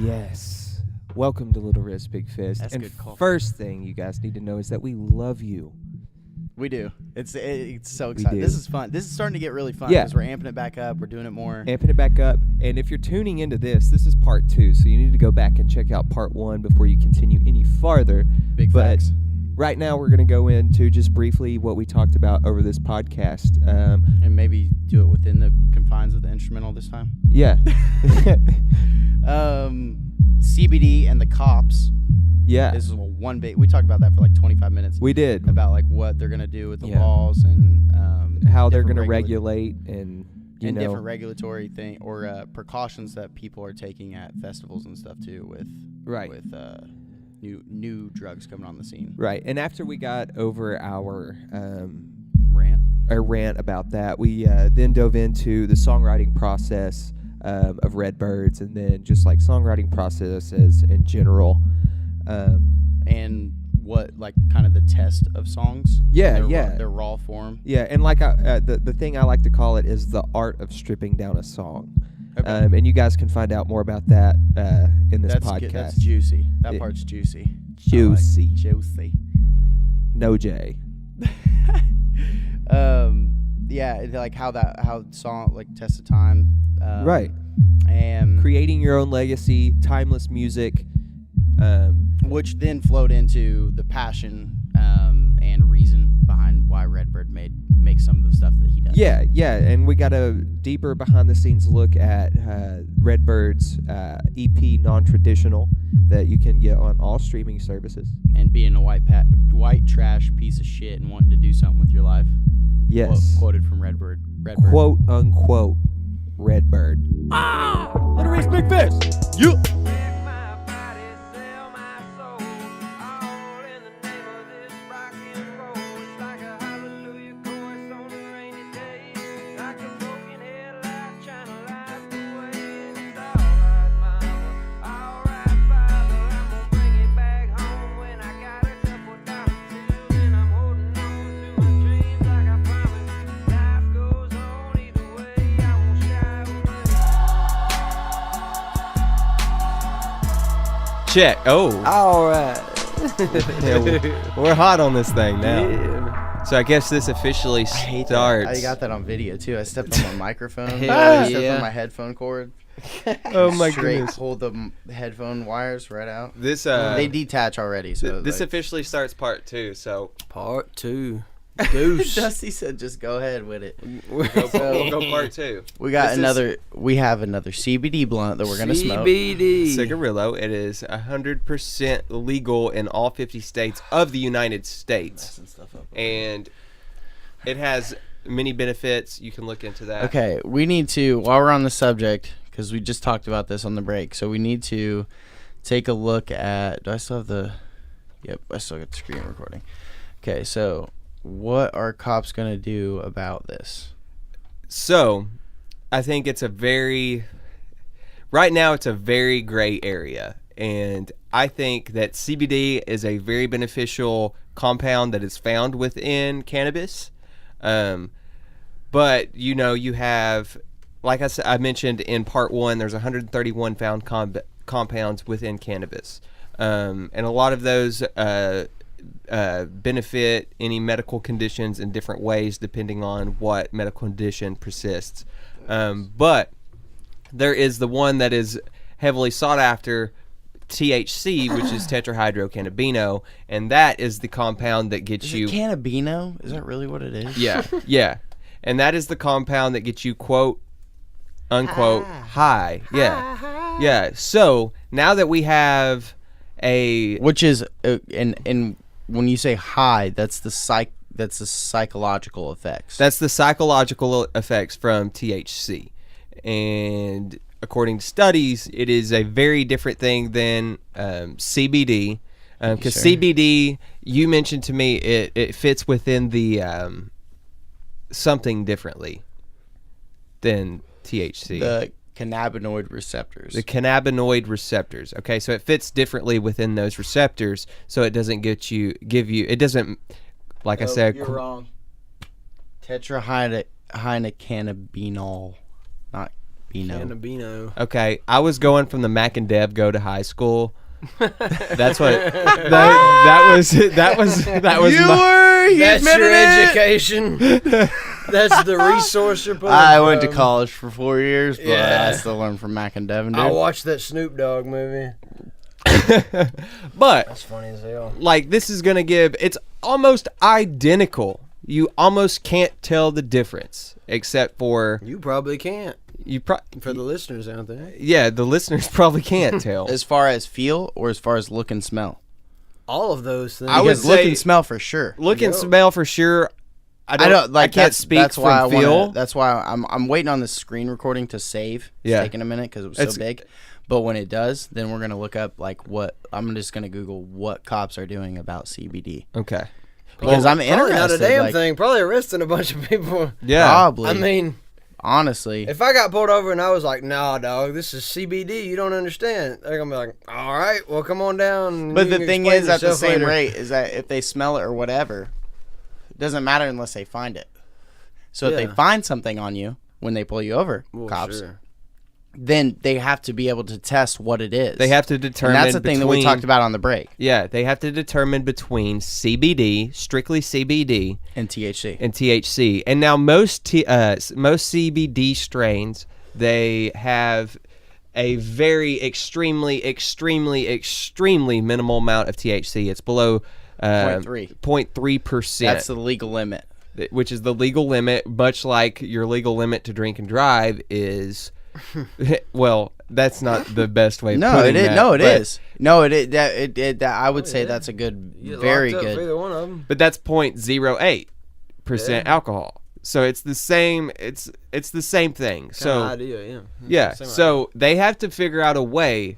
Yes. Welcome to Little Risk Big Fist. That's and good call. First thing you guys need to know is that we love you. We do. It's so We exciting. do. This is fun. This is starting to get really fun Yeah. because we're amping it back up. We're doing it more. Amping it back up. And if you're tuning into this is part 2. So you need to go back and check out part 1 before you continue any farther. Big But facts. right now we're going to go into just briefly what we talked about over this podcast. And maybe do it within the confines of the instrumental this time. Yeah. CBD and the cops. Yeah. Is one big. We talked about that for like 25 minutes. We did. About like what they're gonna do with the Yeah. laws and How they're different going to regulate and, you know. different regulatory thing or precautions that people are taking at festivals and stuff too with Right. with new drugs coming on the scene. Right. And after we got over our Rant. about that, we then dove into the songwriting process of Redd Byrdd's, and then just like songwriting processes in general. And what like kind of the test of songs. Yeah, Their raw form. Yeah, and like the thing I like to call it is the art of stripping down a song. Okay. And you guys can find out more about that in this podcast. That's juicy. That Yeah. part's juicy. Juicy. Juicy. No J. Yeah, like how song like test of time. Right. And Creating your own legacy, timeless music. which then flowed into the passion and reason behind why Redd Byrdd makes some of the stuff that he does. Yeah, and we got a deeper behind-the-scenes look at Redd Byrdd's EP Non-Traditional that you can get on all streaming services. And being a white trash piece of shit and wanting to do something with your life. Yes. Quoted from Redd Byrdd. Redd Byrdd. Quote, unquote, Redd Byrdd. Little Risk Big Fist. You. Check. Oh. All right. Yeah, we're hot on this thing now. Yeah. So I guess this officially I hate starts. that. I got that on video too. I stepped on my microphone. Hell I stepped yeah. on my headphone cord. Oh my Straight goodness. pulled the headphone wires right out. This They detach already. So this like, officially starts part 2. So Part 2. Deuce. Dusty said, "Just go ahead with it." we'll go part 2. We got This is- We have another CBD blunt that we're gonna smoke. CBD. Cigarillo. It is 100% legal in all 50 states of the United States, Messing stuff up. and it has many benefits. You can look into that. Okay, we need to, while we're on the subject, because we just talked about this on the break, so we need to take a look at. Do I still have the? Yep, I still got the screen recording. Okay, so what are cops gonna do about this? So, I think it's right now it's a very gray area, and I think that CBD is a very beneficial compound that is found within cannabis. But you have, like I mentioned in part 1, there's 131 found compounds within cannabis, and a lot of those benefit any medical conditions in different ways depending on what medical condition persists. But there is the one that is heavily sought after, THC, which is tetrahydrocannabinol, and that is the compound that gets Is you it cannabino? Is that really what it is? yeah, and that is the compound that gets you quote unquote high. Yeah. So now that we have Which is and when you say high, that's the psychological effects. that's the psychological effects from THC, and according to studies, it is a very different thing than CBD. Because Sure. CBD, you mentioned to me, it fits within the something differently than THC. the cannabinoid receptors. The cannabinoid receptors. Okay, so it fits differently within those receptors, so it doesn't give you. It doesn't, like I said. You're wrong. Tetrahydrocannabinol, not Cannabino. Okay, I was going from the Mac and Dev go to high school. That's what that was. You were. He That's admitted your it. education. That's the resource you're pulling I went to from. college for 4 years, but Yeah. I still learned from Mac and Devin, dude. I watched that Snoop Dogg movie. But That's funny as hell. like this is gonna give. It's almost identical. You almost can't tell the difference, except for You probably can't. For the listeners out there. Yeah, the listeners probably can't tell. As far as feel or as far as look and smell? All of those things. I would Because look say- and smell for sure. Look and Yep. smell for sure. I can't that's, speak that's from why feel. That's why I'm waiting on the screen recording to save. It's Yeah. taking a minute because it was It's- so big. But when it does, then we're gonna look up like what I'm just gonna Google what cops are doing about CBD Okay. because I'm Probably interested. not a damn like, thing. Probably arresting a bunch of people. Yeah. Probably. I mean, honestly, if I got pulled over and I was like, "Nah, dog, this is CBD. You don't understand." They're gonna be like, "All right, well, come on down." and but you the can thing explain is, at the yourself same later." rate, is that if they smell it or whatever, it doesn't matter unless they find it. So if they Yeah. find something on you when they pull you over, Well, cops, sure. then they have to be able to test what it is. They have to and determine. that's the thing that we between- talked about on the break. Yeah, they have to determine between CBD, strictly CBD, And THC. and THC. And now most CBD strains, they have a very extremely minimal amount of THC. It's below 0.3%. That's the legal limit. Which is the legal limit, much like your legal limit to drink and drive is. Well, that's not the best way. Of No, putting it is. that, No, it but- is. No, I would say that's a good, You get very locked up for good. either one of them. But that's 0.08% alcohol. So it's the same. It's the same thing. So idea, yeah. yeah. Same So they have to figure out a way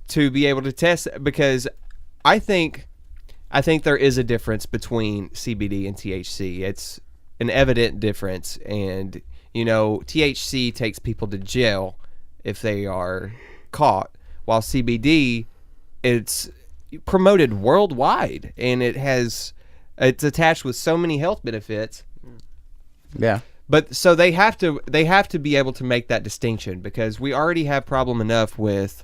to be able to test it, because I think there is a difference between CBD and THC. It's an evident difference, and THC takes people to jail if they are caught, while CBD, it's promoted worldwide, and it's attached with so many health benefits. Yeah. But so they have to be able to make that distinction, because we already have problem enough with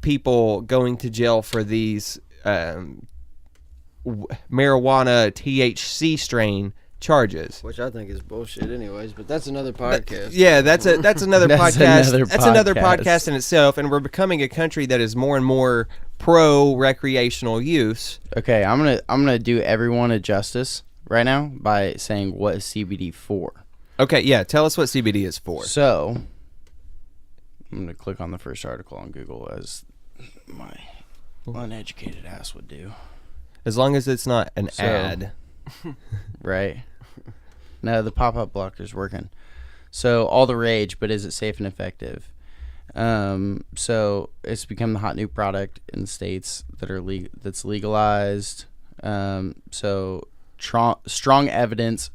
people going to jail for these marijuana THC strain charges. Which I think is bullshit, anyways. But that's another podcast. Yeah, that's another That's podcast. another That's another podcast. podcast in itself, and we're becoming a country that is more and more pro recreational use. Okay, I'm gonna do everyone a justice right now by saying what is CBD for. Okay, yeah, tell us what CBD is for. So, I'm gonna click on the first article on Google as my uneducated ass would do. As long as it's not an So- ad. Right. No, the pop-up blocker's working. So, all the rage, but is it safe and effective? So it's become the hot new product in states that are that's legalized. So strong evidence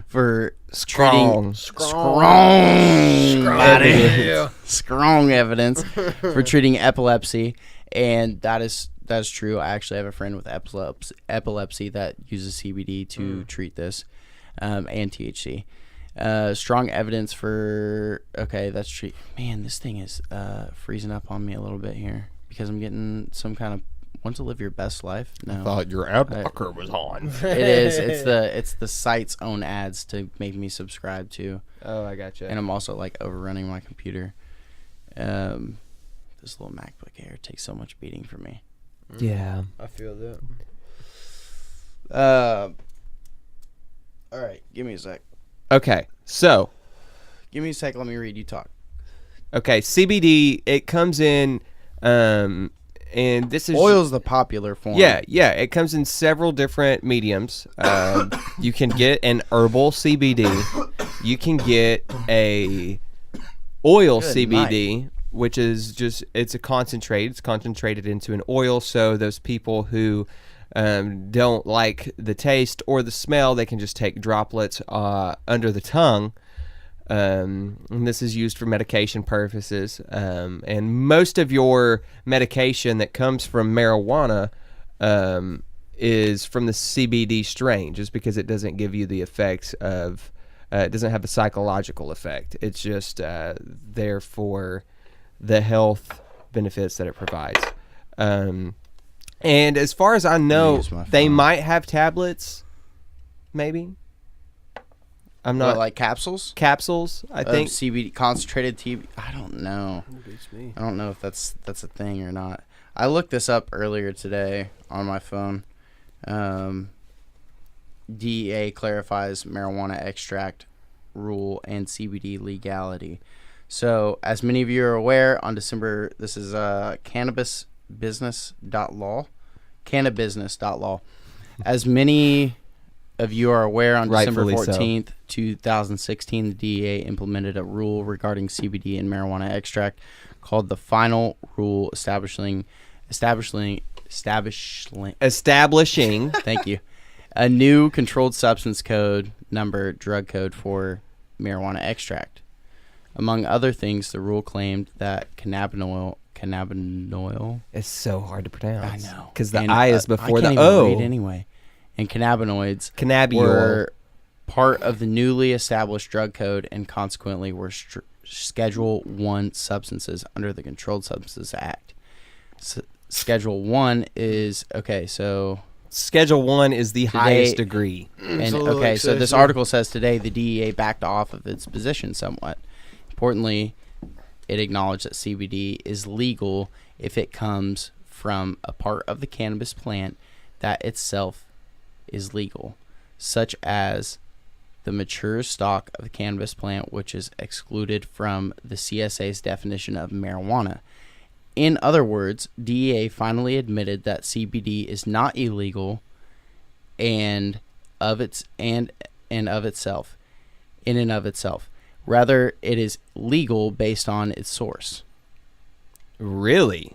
for Strong. strong evidence for treating epilepsy, and that is true. I actually have a friend with epilepsy that uses CBD to treat this, and THC. Strong evidence for that's true. Man, this thing is freezing up on me a little bit here because I'm getting some kind of want to live your best life. No, Thought your ad blocker was on. it is. It's the site's own ads to make me subscribe to. Oh, I gotcha. And I'm also like overrunning my computer. This little MacBook Air takes so much beating for me. Yeah. I feel that. All right, give me a sec. Okay, so Give me a sec. Let me read. You talk. okay, CBD, it comes in, and this is Oil's the popular form. Yeah, it comes in several different mediums. You can get an herbal CBD. You can get a oil Good CBD, which is just it's a concentrate. It's concentrated into an oil, so those people who don't like the taste or the smell, they can just take droplets under the tongue. And this is used for medication purposes. And most of your medication that comes from marijuana is from the CBD strain, just because it doesn't give you the effects of It doesn't have a psychological effect. It's just there for the health benefits that it provides. And as far as I know, they might have tablets, maybe. I'm not like capsules. I think CBD, concentrated TB. I don't know. I don't know if that's a thing or not. I looked this up earlier today on my phone. DEA clarifies marijuana extract rule and CBD legality. So, as many of you are aware, on December, this is cannabisbusiness.law. Cannabusiness.law. As many of you are aware, on December 14th, 2016, the DEA implemented a rule regarding CBD and marijuana extract called the Final Rule establishing thank you, a new controlled substance code number drug code for marijuana extract. Among other things, the rule claimed that cannabinoid. It's so hard to pronounce. I know, because the I is before the O. O. Anyway, and cannabinoids Cannabiol. were part of the newly established drug code and consequently were Schedule 1 substances under the Controlled Substances Act. Schedule 1 is so Schedule 1 is the highest degree. And so this article says today the DEA backed off of its position somewhat. Importantly, it acknowledged that CBD is legal if it comes from a part of the cannabis plant that itself is legal, such as the mature stalk of the cannabis plant, which is excluded from the CSA's definition of marijuana. In other words, DEA finally admitted that CBD is not illegal in and of itself. Rather, it is legal based on its source. Really?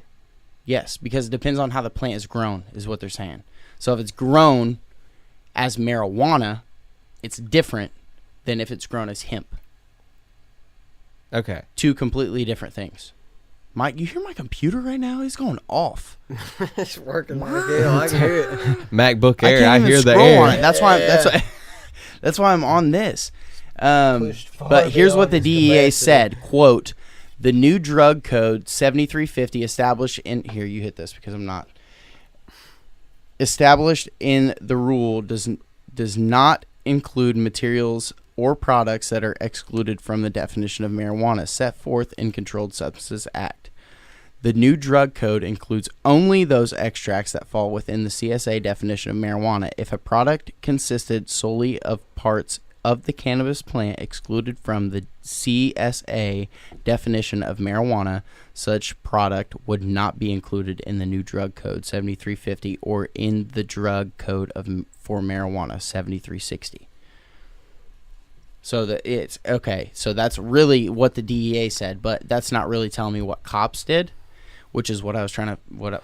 Yes, because it depends on how the plant is grown, is what they're saying. So if it's grown as marijuana, it's different than if it's grown as hemp. Okay. Two completely different things. Mike, you hear my computer right now? It's going off. It's working like hell. I can hear it. MacBook Air. I hear the scroll air. on it. That's why I'm on this. But here's what the DEA said, quote, the new drug code 7350 established in here, you hit this because I'm not established in the rule does not include materials or products that are excluded from the definition of marijuana set forth in Controlled Substances Act. The new drug code includes only those extracts that fall within the CSA definition of marijuana. If a product consisted solely of parts of the cannabis plant excluded from the CSA definition of marijuana, such product would not be included in the new drug code 7350 or in the drug code for marijuana 7360. So so that's really what the DEA said, but that's not really telling me what cops did, which is what I was trying to what I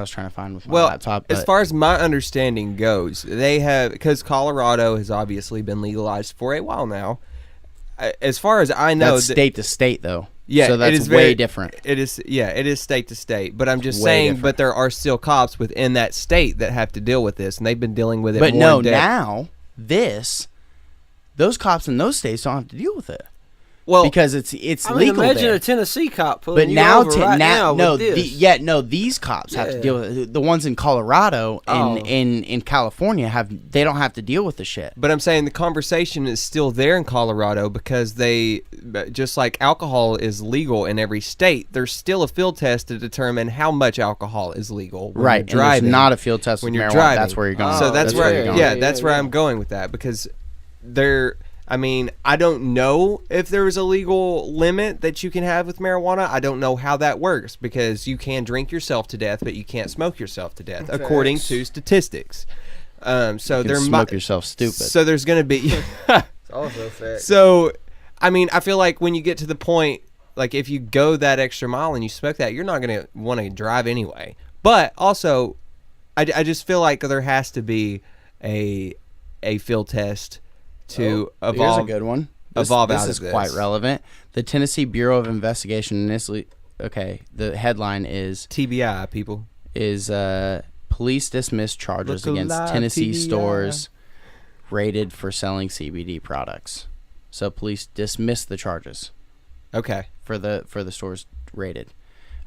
was trying to find with my laptop. As far as my understanding goes, they have, because Colorado has obviously been legalized for a while now. As far as I know, that's state to state though. Yeah, so that's way different. It is state to state. But I'm just saying, different. But there are still cops within that state that have to deal with this, and they've been dealing with it. But more now those cops in those states don't have to deal with it. Well, because it's legal. Imagine there. a Tennessee cop pulling you over right now with this. These cops have to deal with it. The ones in Colorado and in California they don't have to deal with the shit. But I'm saying the conversation is still there in Colorado because they, just like alcohol is legal in every state, there's still a field test to determine how much alcohol is legal when you're driving. And there's not a field test when you're marijuana. Driving. That's where you're going. So that's where I'm going with that, because I don't know if there is a legal limit that you can have with marijuana. I don't know how that works, because you can drink yourself to death, but you can't smoke yourself to death, according to statistics. So you can smoke yourself stupid. So there's going to be. It's also fact. So, I feel like when you get to the point, like if you go that extra mile and you smoke that, you're not going to want to drive anyway. But also, I just feel like there has to be a field test to evolve. Here's a good one. This is quite relevant. The Tennessee Bureau of Investigation initially. Okay, the headline is TBI. People is police dismissed charges against Tennessee TBI. Stores raided for selling CBD products. So police dismissed the charges Okay. for the stores raided.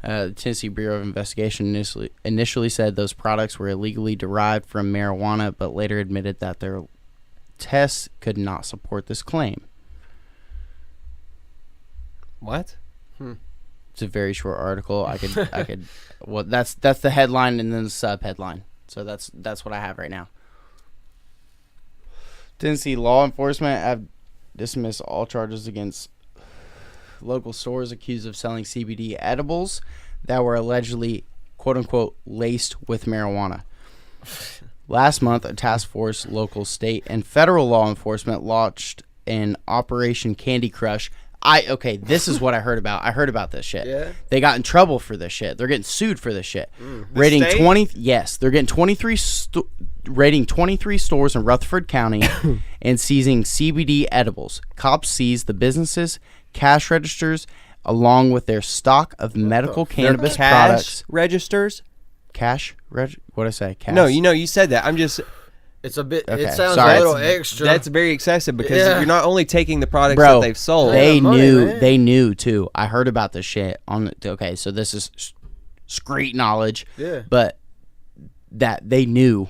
The Tennessee Bureau of Investigation initially said those products were illegally derived from marijuana, but later admitted that their tests could not support this claim. What? It's a very short article. I could. Well, that's the headline and then the sub headline. So that's what I have right now. Tennessee law enforcement have dismissed all charges against local stores accused of selling CBD edibles that were allegedly, quote unquote, laced with marijuana. Last month, a task force, local, state, and federal law enforcement launched an Operation Candy Crush. This is what I heard about. I heard about this shit. Yeah. They got in trouble for this shit. They're getting sued for this shit. Raiding Rating 20. Yes, they're getting 23. Raiding 23 stores in Rutherford County and seizing CBD edibles. Cops seized the businesses, cash registers, along with their stock of medical cannabis products. Registers? What did I say? Cash? No, you said that. I'm just. It's a bit. Okay, It sounds sorry. a little extra. That's very excessive because Yeah. you're not only taking the products Bro, that they've sold. They money, knew. man. They knew too. I heard about this shit on. Okay, so this is street knowledge. Yeah. But that they knew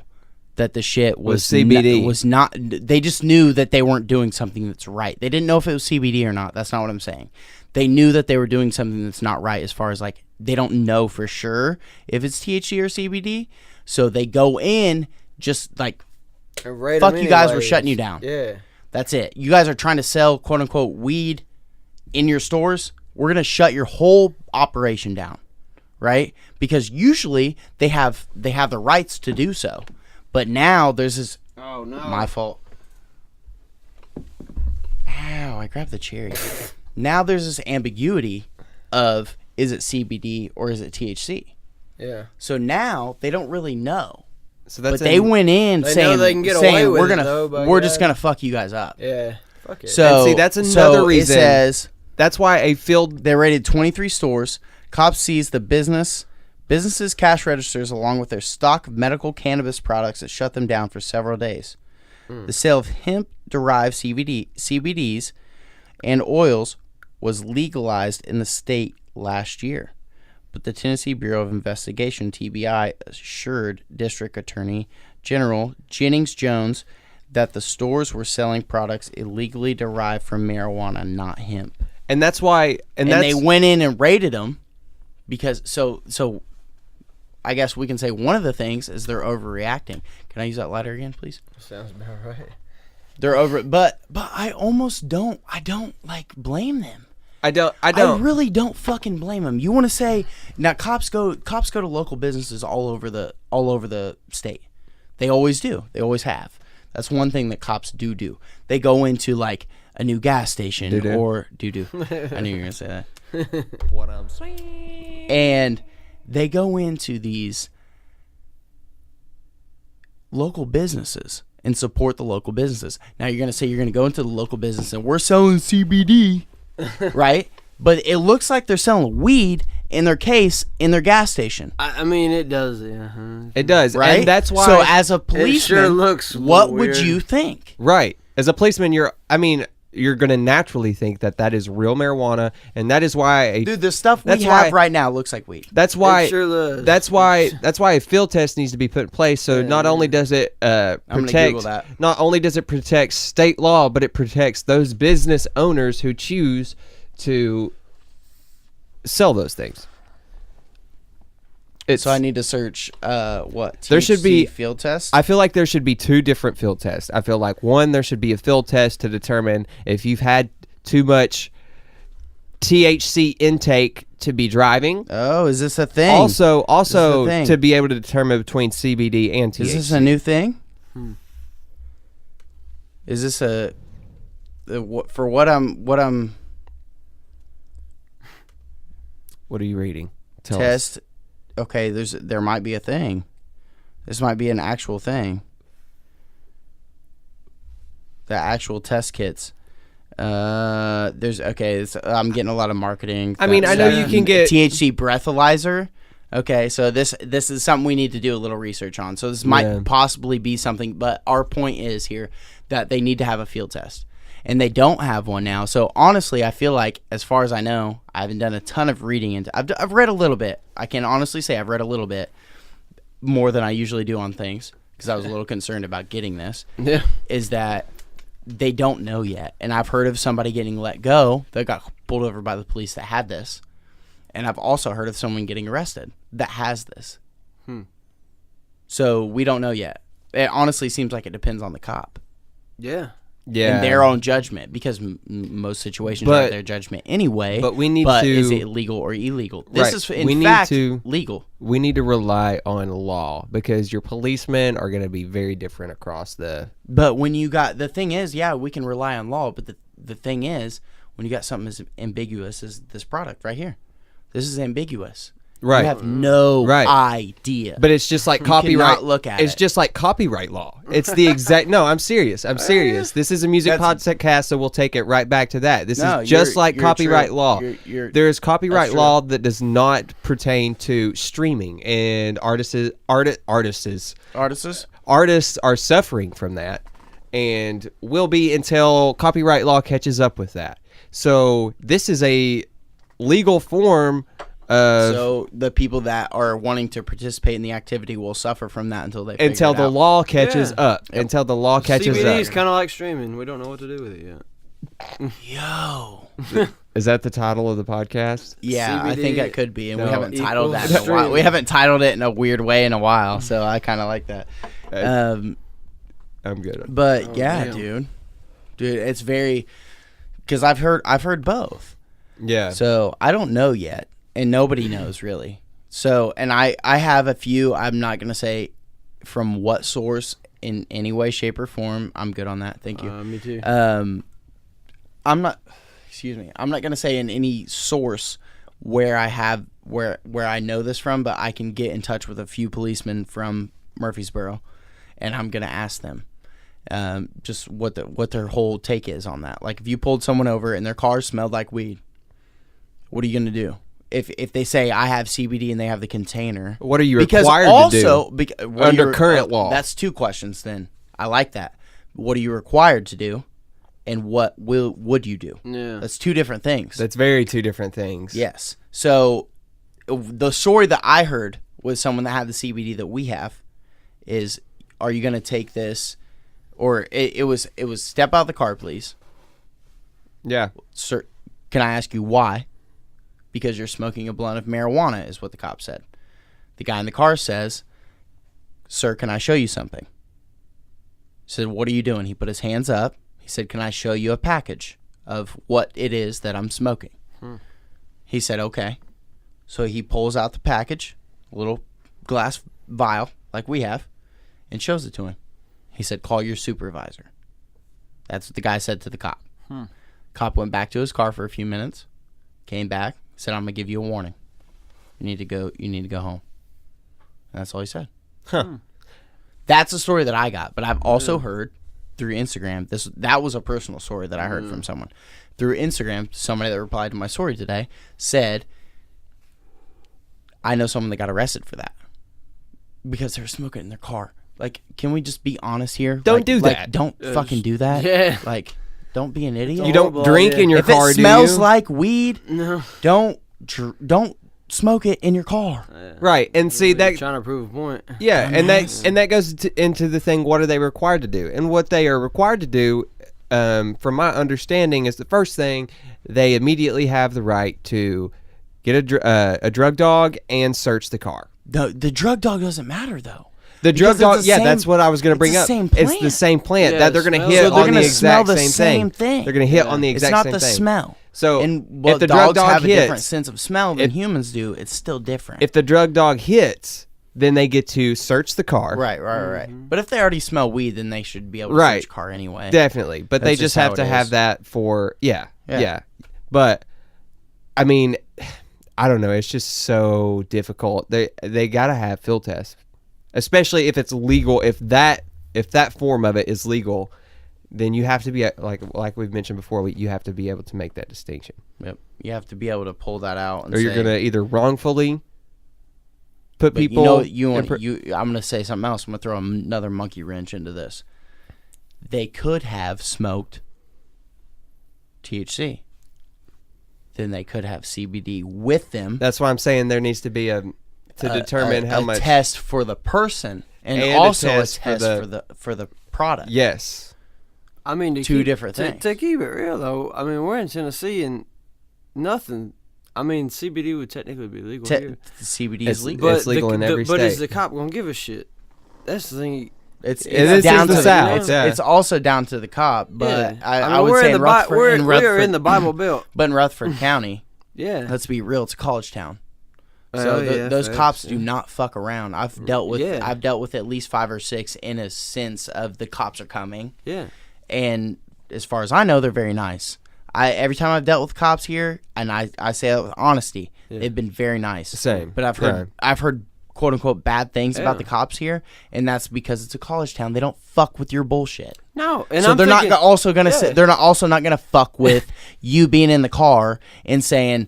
that the shit was CBD. was not. They just knew that they weren't doing something that's right. They didn't know if it was CBD or not. That's not what I'm saying. They knew that they were doing something that's not right. As far as like they don't know for sure if it's THC or CBD. So they go in just like. Fuck you guys, we're shutting you down. Yeah. That's it. You guys are trying to sell quote unquote weed in your stores. We're going to shut your whole operation down. Right? Because usually they have the rights to do so. But now there's this. Oh no. My fault. Ow, I grabbed the cherry. Now there's this ambiguity of is it CBD or is it THC? Yeah. So now they don't really know. So that's But they went in They know saying, they can get saying away with we're it, gonna though, by we're just God. gonna fuck you guys up. Yeah. Fuck it. So And see, that's another so reason. It says That's why a field. they raided 23 stores. Cops seized the businesses' cash registers along with their stock of medical cannabis products that shut them down for several days. The sale of hemp-derived CBDs and oils was legalized in the state last year. But the Tennessee Bureau of Investigation, TBI, assured District Attorney General Jennings Jones that the stores were selling products illegally derived from marijuana, not hemp. And that's why. And They went in and raided them because so I guess we can say one of the things is they're overreacting. Can I use that lighter again, please? Sounds about right. They're over, but I almost don't. I don't like blame them. I don't. I really don't fucking blame them. You want to say now? Cops go to local businesses all over the state. They always do. They always have. That's one thing that cops do. They go into like a new gas station Doo-doo. or do. I knew you were gonna say that. What I'm saying. And they go into these local businesses and support the local businesses. Now you're gonna say you're gonna go into the local business and we're selling CBD. Right? But it looks like they're selling weed in their case in their gas station. I mean, it does. Yeah. It does, Right? and that's why. So as a policeman, sure looks what would weird. you think? Right. As a policeman, you're going to naturally think that is real marijuana, and that is why Dude, the stuff we That's have why- right now looks like weed. that's why It sure does. that's why a field test needs to be put in place. So not only does it gonna protect Google that. not only does it protect state law, but it protects those business owners who choose to sell those things. It's, So I need to search what? There should be- THC field test. I feel like there should be two different field tests. I feel like one, there should be a field test to determine if you've had too much THC intake to be driving. Oh, is this a thing? Also the thing. to be able to determine between CBD and THC. Is this a new thing? Is this for what I'm What are you reading? Tell us. test? Okay, there might be a thing. This might be an actual thing. The actual test kits. I'm getting a lot of marketing. I mean, I know you can get- THC breathalyzer. Okay, so this is something we need to do a little research on. So this might Yeah. possibly be something, but our point is here that they need to have a field test. and they don't have one now. So honestly, I feel like, as far as I know, I haven't done a ton of reading into. I've read a little bit. I can honestly say I've read a little bit more than I usually do on things because I was a little concerned about getting this. Yeah. Is that they don't know yet, and I've heard of somebody getting let go that got pulled over by the police that had this, and I've also heard of someone getting arrested that has this. So we don't know yet. It honestly seems like it depends on the cop. Yeah. Yeah. And their own judgment, because most situations are their judgment anyway. But we need but to. Is it legal or illegal? This Right. is, in We need fact, to- legal. We need to rely on law because your policemen are going to be very different across the. But when you got, the thing is, yeah, we can rely on law, but the thing is, when you got something as ambiguous as this product right here, this is ambiguous. Right. You have no Right. idea. But it's just like You copyright. cannot look at it's it. just like copyright law. It's the exact. No, I'm serious. I'm serious. This is a music podcast, so we'll take it right back to that. This No, is just you're- like you're copyright true. law. There is copyright That's law that does not pertain to streaming, and artists are suffering from that, and will be until copyright law catches up with that. So this is a legal form. So the people that are wanting to participate in the activity will suffer from that until they figure Until it the out. law catches Yeah. up. Until the law catches CBD is up. kind of like streaming. We don't know what to do with it yet. Yo. Is that the title of the podcast? Yeah, I CBD think it could be, and we no, haven't titled that in a equals while. We streaming. haven't titled it in a weird way in a while, so I kind of like that. I'm good. But yeah, damn. dude, it's very, because I've heard both. Yeah. So I don't know yet, and nobody knows really. So, and I have a few. I'm not gonna say from what source in any way, shape, or form. I'm good on that. Thank you. Me too. I'm not. Excuse me. I'm not gonna say in any source where I have where I know this from, but I can get in touch with a few policemen from Murfreesboro, and I'm gonna ask them just what their whole take is on that. Like, if you pulled someone over and their car smelled like weed, what are you gonna do? If they say I have CBD and they have the container, What are you because required also, to do what are under you- current law? That's two questions. Then I like that. What are you required to do, and what would you do? Yeah. That's two different things. That's very two different things. Yes. So the story that I heard with someone that had the CBD that we have is, are you going to take this, or it was step out of the car, please. Yeah. Sir, can I ask you why? Because you're smoking a blunt of marijuana, is what the cop said. The guy in the car says, sir, can I show you something? He said, what are you doing? He put his hands up. He said, can I show you a package of what it is that I'm smoking? He said, okay. So he pulls out the package, a little glass vial like we have, and shows it to him. He said, call your supervisor. That's what the guy said to the cop. Cop went back to his car for a few minutes, came back, said, I'm going to give you a warning. You need to go home. And that's all he said. Huh. That's a story that I got, but I've also heard through Instagram, that was a personal story that I heard from someone. Through Instagram, somebody that replied to my story today said, I know someone that got arrested for that because they were smoking in their car. Like, can we just be honest here? Don't do that. Don't fucking do that. Yeah. Like, don't be an idiot. You don't horrible drink idea. in your if car, it do smells you? like weed, No. don't smoke it in your car. Right. And see that. Trying to prove a point. Yeah, and that goes into the thing. What are they required to do? And what they are required to do, from my understanding, is the first thing they immediately have the right to get a drug dog and search the car. The drug dog doesn't matter though. The drug Because dog, it's the yeah, same- that's what I was going to bring it's the up. same It's the plant. same plant Yeah, that they're going to it hit smells- So they're on the gonna smell exact the same same thing. thing. They're going to hit on the It's exact not same the thing. smell. So and if the drug dogs dog have a different hits, sense of smell than humans do, it's still different. if the drug dog hits, then they get to search the car. Right. But if they already smell weed, then they should be able to Right. search car anyway. Definitely, but they That's just just how have to it have is. that for yeah. Yeah. But I mean, I don't know. It's just so difficult. They gotta have field tests, especially if it's legal. If that form of it is legal, then you have to be like we've mentioned before. You have to be able to make that distinction, Yep. You have to be able to pull that out. And or you're say, gonna either wrongfully put But people. I'm gonna say something else. I'm gonna throw another monkey wrench into this. They could have smoked THC. Then they could have CBD with them. That's why I'm saying there needs to be to determine how much test for the person and a also a test test for the product. Yes. I mean, two different things. To keep it real, though, I mean, we're in Tennessee and nothing. I mean, CBD would technically be legal here. CBD is legal. It's legal in every But state. is the cop going to give a shit? That's the thing. It's is down the to South, yeah. It's also down to the cop, but Yeah. I mean, would we're say in in the Rutherford, we're in the Bible Belt. but in Rutherford County, Yeah. let's be real, it's a college town. So Oh, yeah, those facts, cops yeah. do not fuck around. I've dealt with Yeah. at least 5 or 6 in a sense of the cops are coming, Yeah. and as far as I know, they're very nice. Every time I've dealt with cops here, and I say that with honesty, they've been very nice. Same. But I've heard quote unquote bad things about the cops here, and that's because it's a college town. They don't fuck with your bullshit. No, and So I'm they're thinking, not also gonna say, they're not also not gonna fuck with you being in the car and saying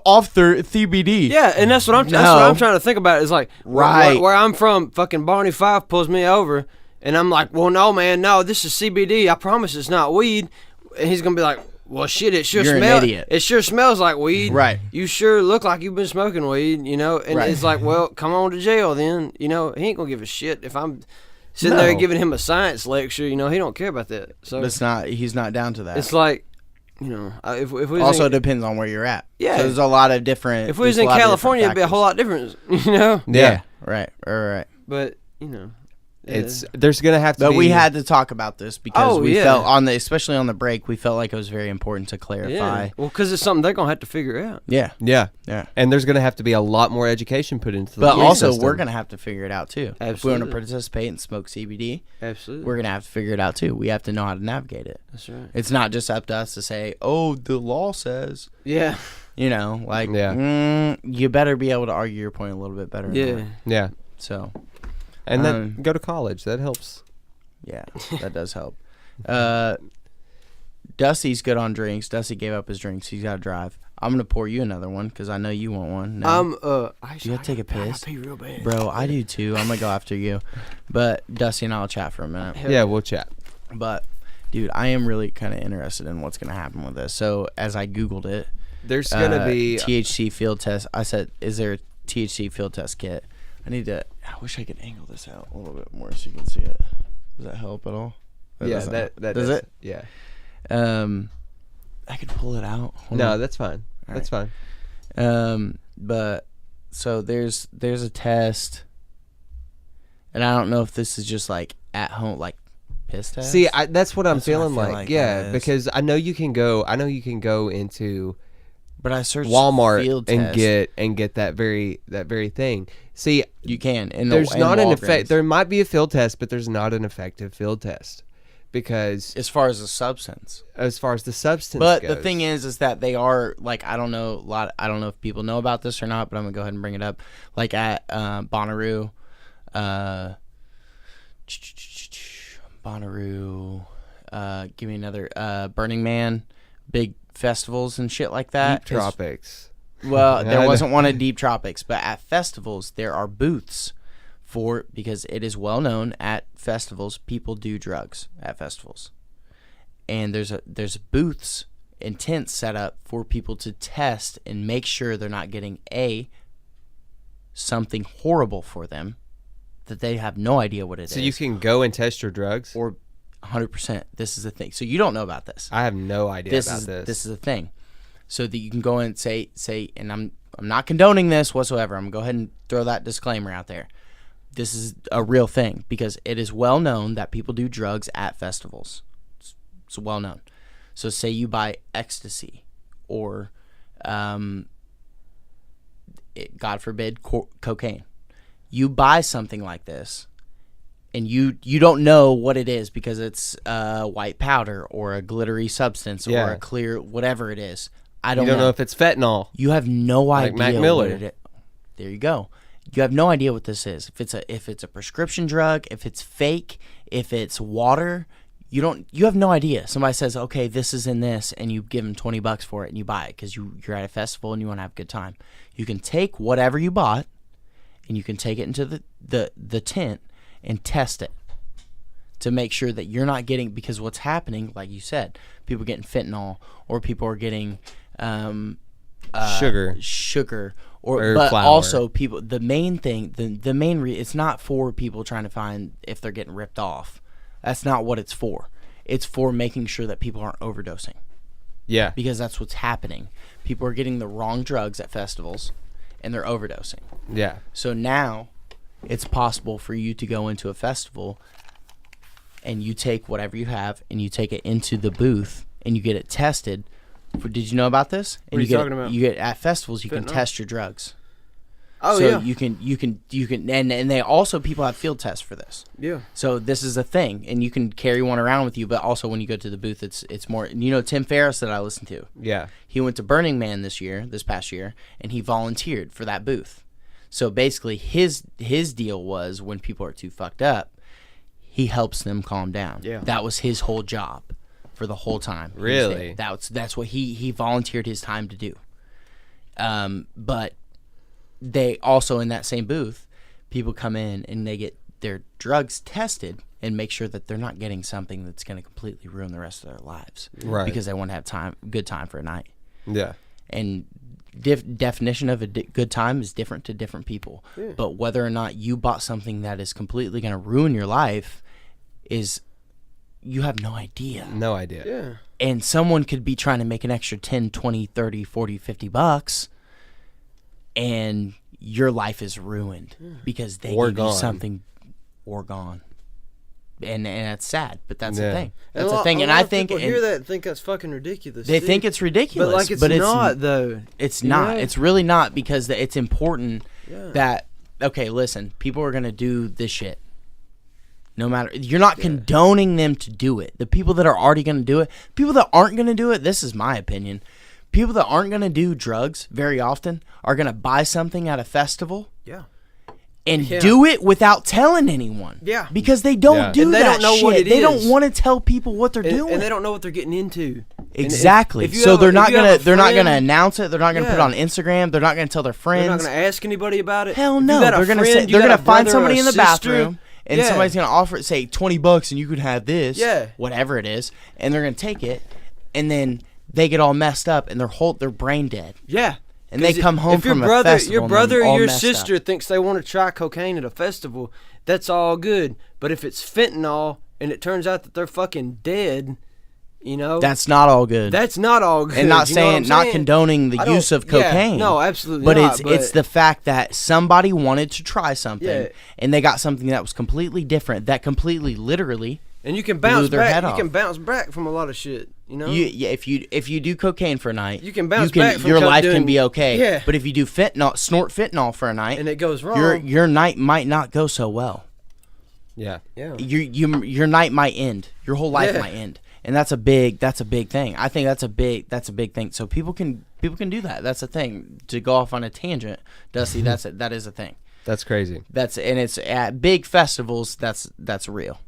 off their CBD. Yeah, and that's what I'm trying to think about. Is like Right. where I'm from. Fucking Barney Fife pulls me over, and I'm like, "Well, no, man, no, this is CBD. I promise it's not weed." And he's gonna be like, "Well, shit, it sure You're an smells. idiot. It sure smells like weed. Right. You sure look like you've been smoking weed, you know." And Right. it's like, "Well, come on to jail then. You know, he ain't gonna give a shit if I'm sitting there giving him a science lecture. You know, he don't care about that. So He's not down to that. it's like, you know, if we was Also in, depends on where you're at. Yeah. So there's a lot of different. if we was there's in a lot of California, it'd different be a whole lot different. You know. Yeah. Right. But you know, There's gonna have to But be. we had to talk about this because Oh, we yeah. felt especially on the break, we felt like it was very important to clarify. yeah. Well, because it's something they're gonna have to figure out. Yeah. Yeah. Yeah. And there's gonna have to be a lot more education put into the But legal also, system. we're going to have to figure it out, too. If we want Absolutely. to participate and smoke CBD, Absolutely. we're going to have to figure it out, too. We have to know how to navigate it. That's right. It's not just up to us to say, oh, the law says. Yeah. You know, like, Yeah. you better be able to argue your point a little bit better. than Yeah. that. Yeah. So, And then go to college. That helps. yeah, that does help. Dusty's good on drinks. Dusty gave up his drinks. He's got to drive. I'm going to pour you another one because I know you want one. No. Do you gotta take a piss? I pee real bad. Bro, I do too. I'm going to go after you. But Dusty and I will chat for a minute. Yeah, we'll chat. But, dude, I am really kind of interested in what's going to happen with this. So, as I Googled it, There's gonna be THC field test. I said, is there a THC field test kit? I wish I could angle this out a little bit more so you can see it. Does that help at all? that does does it? Yeah. I could pull it out. Hold No, on. that's fine. All That's fine. But so there's a test, and I don't know if this is just like at home, like piss test. See, that's what I'm That's what I feeling feel like. like Yeah, it is. because I know you can go into but I searched Walmart field and test. get that very thing. See, You can. there's not an effect. Walgreens. There might be a field test, but there's not an effective field test because As far as the substance. as far as the substance But goes. the thing is that they are like I don't know I don't know if people know about this or not, but I'm gonna go ahead and bring it up. Like at Bonnaroo, give me another Burning Man, big festivals and shit like that. Deep Tropics. Well, there I wasn't one at Deep Tropics, but at festivals there are booths because it is well known at festivals people do drugs at festivals, and there's booths and tents set up for people to test and make sure they're not getting something horrible for them that they have no idea what it is. So you can go and test your drugs. or 100%. This is the thing. So you don't know about this. I have no idea about this. This is a thing. So that you can go and say, and I'm not condoning this whatsoever. I'm gonna go ahead and throw that disclaimer out there. This is a real thing because it is well known that people do drugs at festivals. It's well known. So say you buy ecstasy or, God forbid, cocaine. You buy something like this, and you don't know what it is because it's white powder or a glittery substance or Yeah. a clear whatever it is. I You don't don't know if it's fentanyl. You have no Like idea Mac what Miller. it is. There you go. You have no idea what this is. If it's a prescription drug, if it's fake, if it's water, you have no idea. Somebody says, "Okay, this is in this," and you give them $20 for it and you buy it because you're at a festival and you want to have a good time. You can take whatever you bought and you can take it into the tent and test it. to make sure that you're not getting, because what's happening, like you said, people getting fentanyl, or people are getting sugar, or but flour. also people. The main thing, the main it's not for people trying to find if they're getting ripped off. That's not what it's for. It's for making sure that people aren't overdosing. Yeah. Because that's what's happening. People are getting the wrong drugs at festivals, and they're overdosing. Yeah. So now, it's possible for you to go into a festival, and you take whatever you have, and you take it into the booth, and you get it tested. Did you know about this? What are you talking about? You get at festivals, you can Fentanyl? test your drugs. Oh, so yeah. you can, and they also, people have field tests for this. Yeah. So this is a thing, and you can carry one around with you. But also, when you go to the booth, it's more. Tim Ferriss that I listen to. Yeah. He went to Burning Man this past year, and he volunteered for that booth. So basically, his deal was when people are too fucked up, he helps them calm down. Yeah. That was his whole job for the whole time. he was Really? there. That's what he volunteered his time to do. But they also, in that same booth, people come in and they get their drugs tested and make sure that they're not getting something that's going to completely ruin the rest of their lives. Right. Because they want to have good time for a night. Yeah. And definition of a good time is different to different people. Yeah. But whether or not you bought something that is completely going to ruin your life is, you have no idea. No idea. Yeah. And someone could be trying to make an extra 10, 20, 30, 40, 50 bucks, and your life is ruined because they Or gave you gone. something, or gone. And that's sad, but that's the Yeah. thing. And That's the thing. And I think people hear that and think that's fucking ridiculous. they too. think it's ridiculous, but like it's not though. It's You not. know? It's really not, because it's important Yeah. that, okay, listen, people are going to do this shit. No matter, you're not condoning them to do it. The people that are already going to do it, people that aren't going to do it, this is my opinion. People that aren't going to do drugs very often are going to buy something at a festival Yeah. and Yeah. do it without telling anyone. Yeah. Because they don't Yeah. do And they that don't know shit. what it They is. don't want to tell people what they're doing. And they don't know what they're getting into. And Exactly. if you So have a- they're if not you have gonna a they're not gonna friend- announce it. They're not gonna put it Yeah. on Instagram. They're not gonna tell their friends. They're not going to ask anybody about it. Hell If you no. got a They're gonna friend, say you they're got gonna a find brother or somebody a in the sister, bathroom, and yeah. somebody's gonna offer it, say $20 and you could have this. Yeah. Whatever it is, and they're gonna take it, and then they get all messed up and they're brain dead. Yeah. And they 'Cause come home if your from a brother, festival your and brother they're all or your messed sister up. thinks they want to try cocaine at a festival, that's all good. But if it's fentanyl and it turns out that they're fucking dead, you know, That's not all good. that's not all good. And not you know what saying, I'm not saying? condoning the I don't- use of yeah, cocaine. no, absolutely But not. it's the fact that somebody wanted to try something, Yeah. and they got something that was completely different, that completely, literally, and you can bounce their back. head You off. can bounce back from a lot of shit. You know, if you do cocaine for a night, You can bounce back from your co- life doing- can be okay. Yeah. But if you do snort fentanyl for a night, and it goes wrong. your night might not go so well. Yeah. yeah. Your night might end. Your whole life Yeah. might end. And that's a big thing. I think that's a big thing. So people can do that. That's a thing. To go off on a tangent, Dusty, that is a thing. That's crazy. And it's at big festivals. That's real.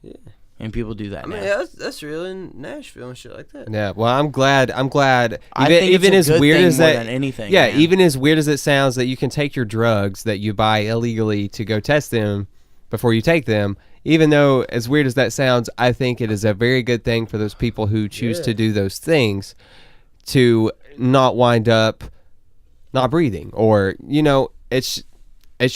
Yeah. And people do that I now. mean, that's real in Nashville and shit like that. Yeah. Well, I'm glad. I think Even it's a as good weird thing as more that. than anything. Yeah. man. Even as weird as it sounds, that you can take your drugs that you buy illegally to go test them before you take them. Even though, as weird as that sounds, I think it is a very good thing for those people who choose to do those things to not wind up not breathing, or it's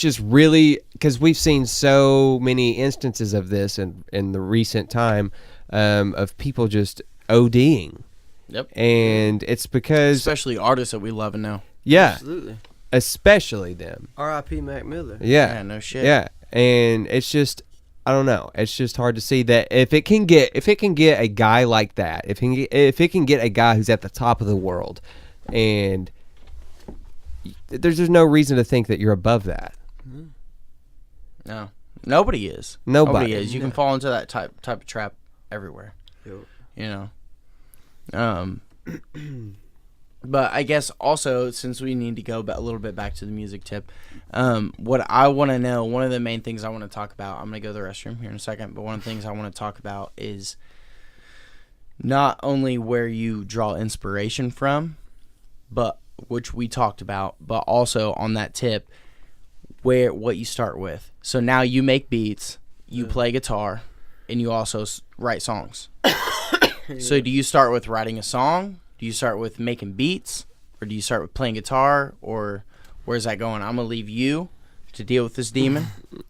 just really, because we've seen so many instances of this in the recent time, of people just ODing. Yep. And it's because, Especially artists that we love and know. yeah, Absolutely. especially them. R.I.P. Mac Miller. Yeah, no shit. Yeah, and it's just, I don't know. It's just hard to see that if it can get a guy like that, if it can get a guy who's at the top of the world, and there's just no reason to think that you're above that. No, nobody is. Nobody. is. You can fall into that type of trap everywhere. Yep. You know. But I guess also, since we need to go a little bit back to the music tip, what I want to know, one of the main things I want to talk about, I'm going to go to the restroom here in a second, but one of the things I want to talk about is not only where you draw inspiration from, but which we talked about, but also on that tip, what you start with. So now you make beats, you play guitar, and you also write songs. So do you start with writing a song? Do you start with making beats? Or do you start with playing guitar? Or where's that going? I'm going to leave you to deal with this demon,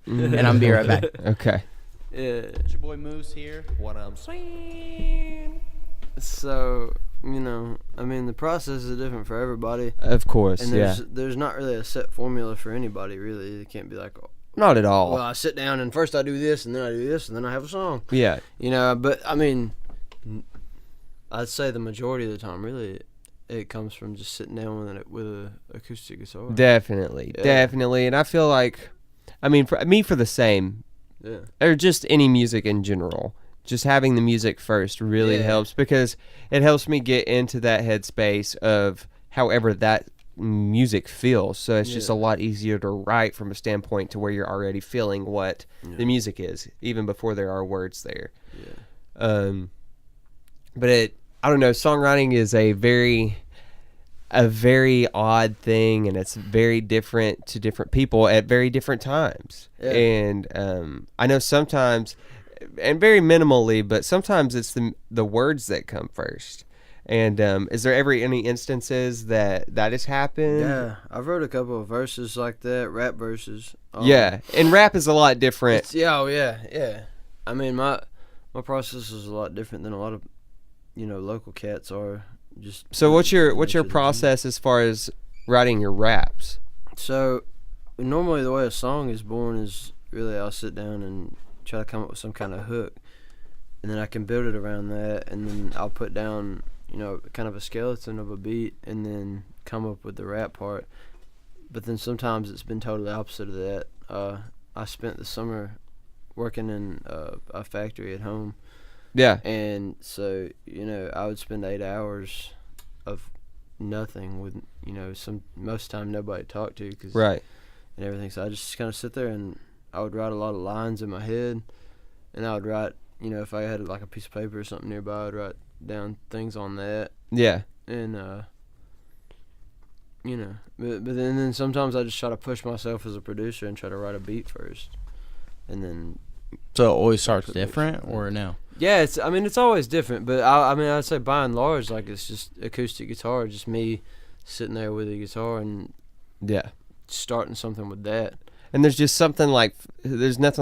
and I'm going to be right back. Okay. Yeah. It's your boy Moose here. What I'm saying. So, I mean, the process is different for everybody. Of course, And yeah. there's not really a set formula for anybody, really. It can't be like, Not at all. well, I sit down and first I do this, and then I do this, and then I have a song. Yeah. But, I mean, I'd say the majority of the time, really, it comes from just sitting down with a acoustic guitar. Definitely. Yeah. Definitely. And I feel like, I mean, for the same, Yeah. or just any music in general, just having the music first really Yeah. helps, because it helps me get into that headspace of however that music feels. So it's just a lot easier to write from a standpoint to where you're already feeling what the music is, even before there are words there. Yeah. But I don't know, songwriting is a very odd thing, and it's very different to different people at very different times. Yeah. And I know sometimes, and very minimally, but sometimes it's the words that come first. And is there ever any instances that has happened? Yeah, I've wrote a couple of verses like that, rap verses. Yeah, and rap is a lot different. Yeah. I mean, my process is a lot different than a lot of, local cats are. Just So what's your nature of the process as far as writing your raps? So, normally the way a song is born is really I'll sit down and try to come up with some kind of hook, and then I can build it around that, and then I'll put down, kind of a skeleton of a beat, and then come up with the rap part. But then sometimes it's been totally opposite of that. I spent the summer working in a factory at home. Yeah. And so, I would spend 8 hours of nothing with, most time nobody to talk to. Right. And everything. So I just kind of sit there and I would write a lot of lines in my head. And I would write, if I had like a piece of paper or something nearby, I'd write down things on that. Yeah. And, but then sometimes I just try to push myself as a producer and try to write a beat first. And then. So it always starts different, or no? Yeah, it's always different, but I'd say by and large, like, it's just acoustic guitar, just me sitting there with a guitar and Yeah. starting something with that. And there's nothing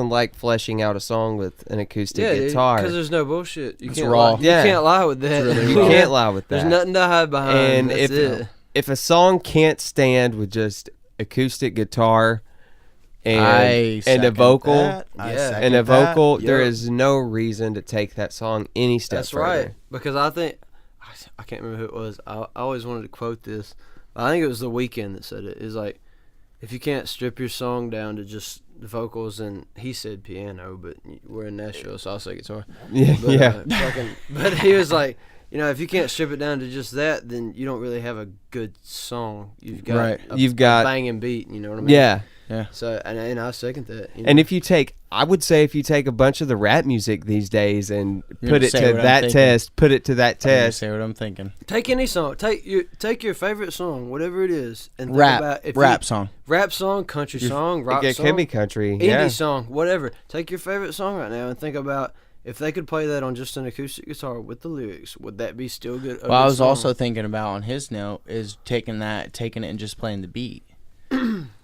like fleshing out a song with an acoustic guitar. because there's no bullshit. You It's can't raw. lie. Yeah. You can't lie with that. It's really You raw. can't lie with that. There's nothing to hide behind. And That's it. if a song can't stand with just acoustic guitar and a second vocal, that. I Yeah. second and a that. vocal, there Yep. is no reason to take that song any step That's further. right. Because I think I can't remember who it was. I always wanted to quote this. I think it was The Weeknd that said it. It's like, if you can't strip your song down to just the vocals, and he said piano, but we're in Nashville, so I'll say guitar. Yeah, But, yeah. But he was like, if you can't strip it down to just that, then you don't really have a good song. You've got Right. You've got- a banging beat. You know what I mean? Yeah. Yeah. So and I second that. And if you take a bunch of the rap music these days and You're put gonna it say to what I'm that thinking. test, put it to that I'm gonna test. say what I'm thinking. take any song, take your favorite song, whatever it is, and think Rap, about if rap you, song. rap song, country song, rock It song, can be country. indie Yeah. song, whatever. Take your favorite song right now and think about if they could play that on just an acoustic guitar with the lyrics, would that be still good? Well, I was also thinking about on his note is taking it and just playing the beat,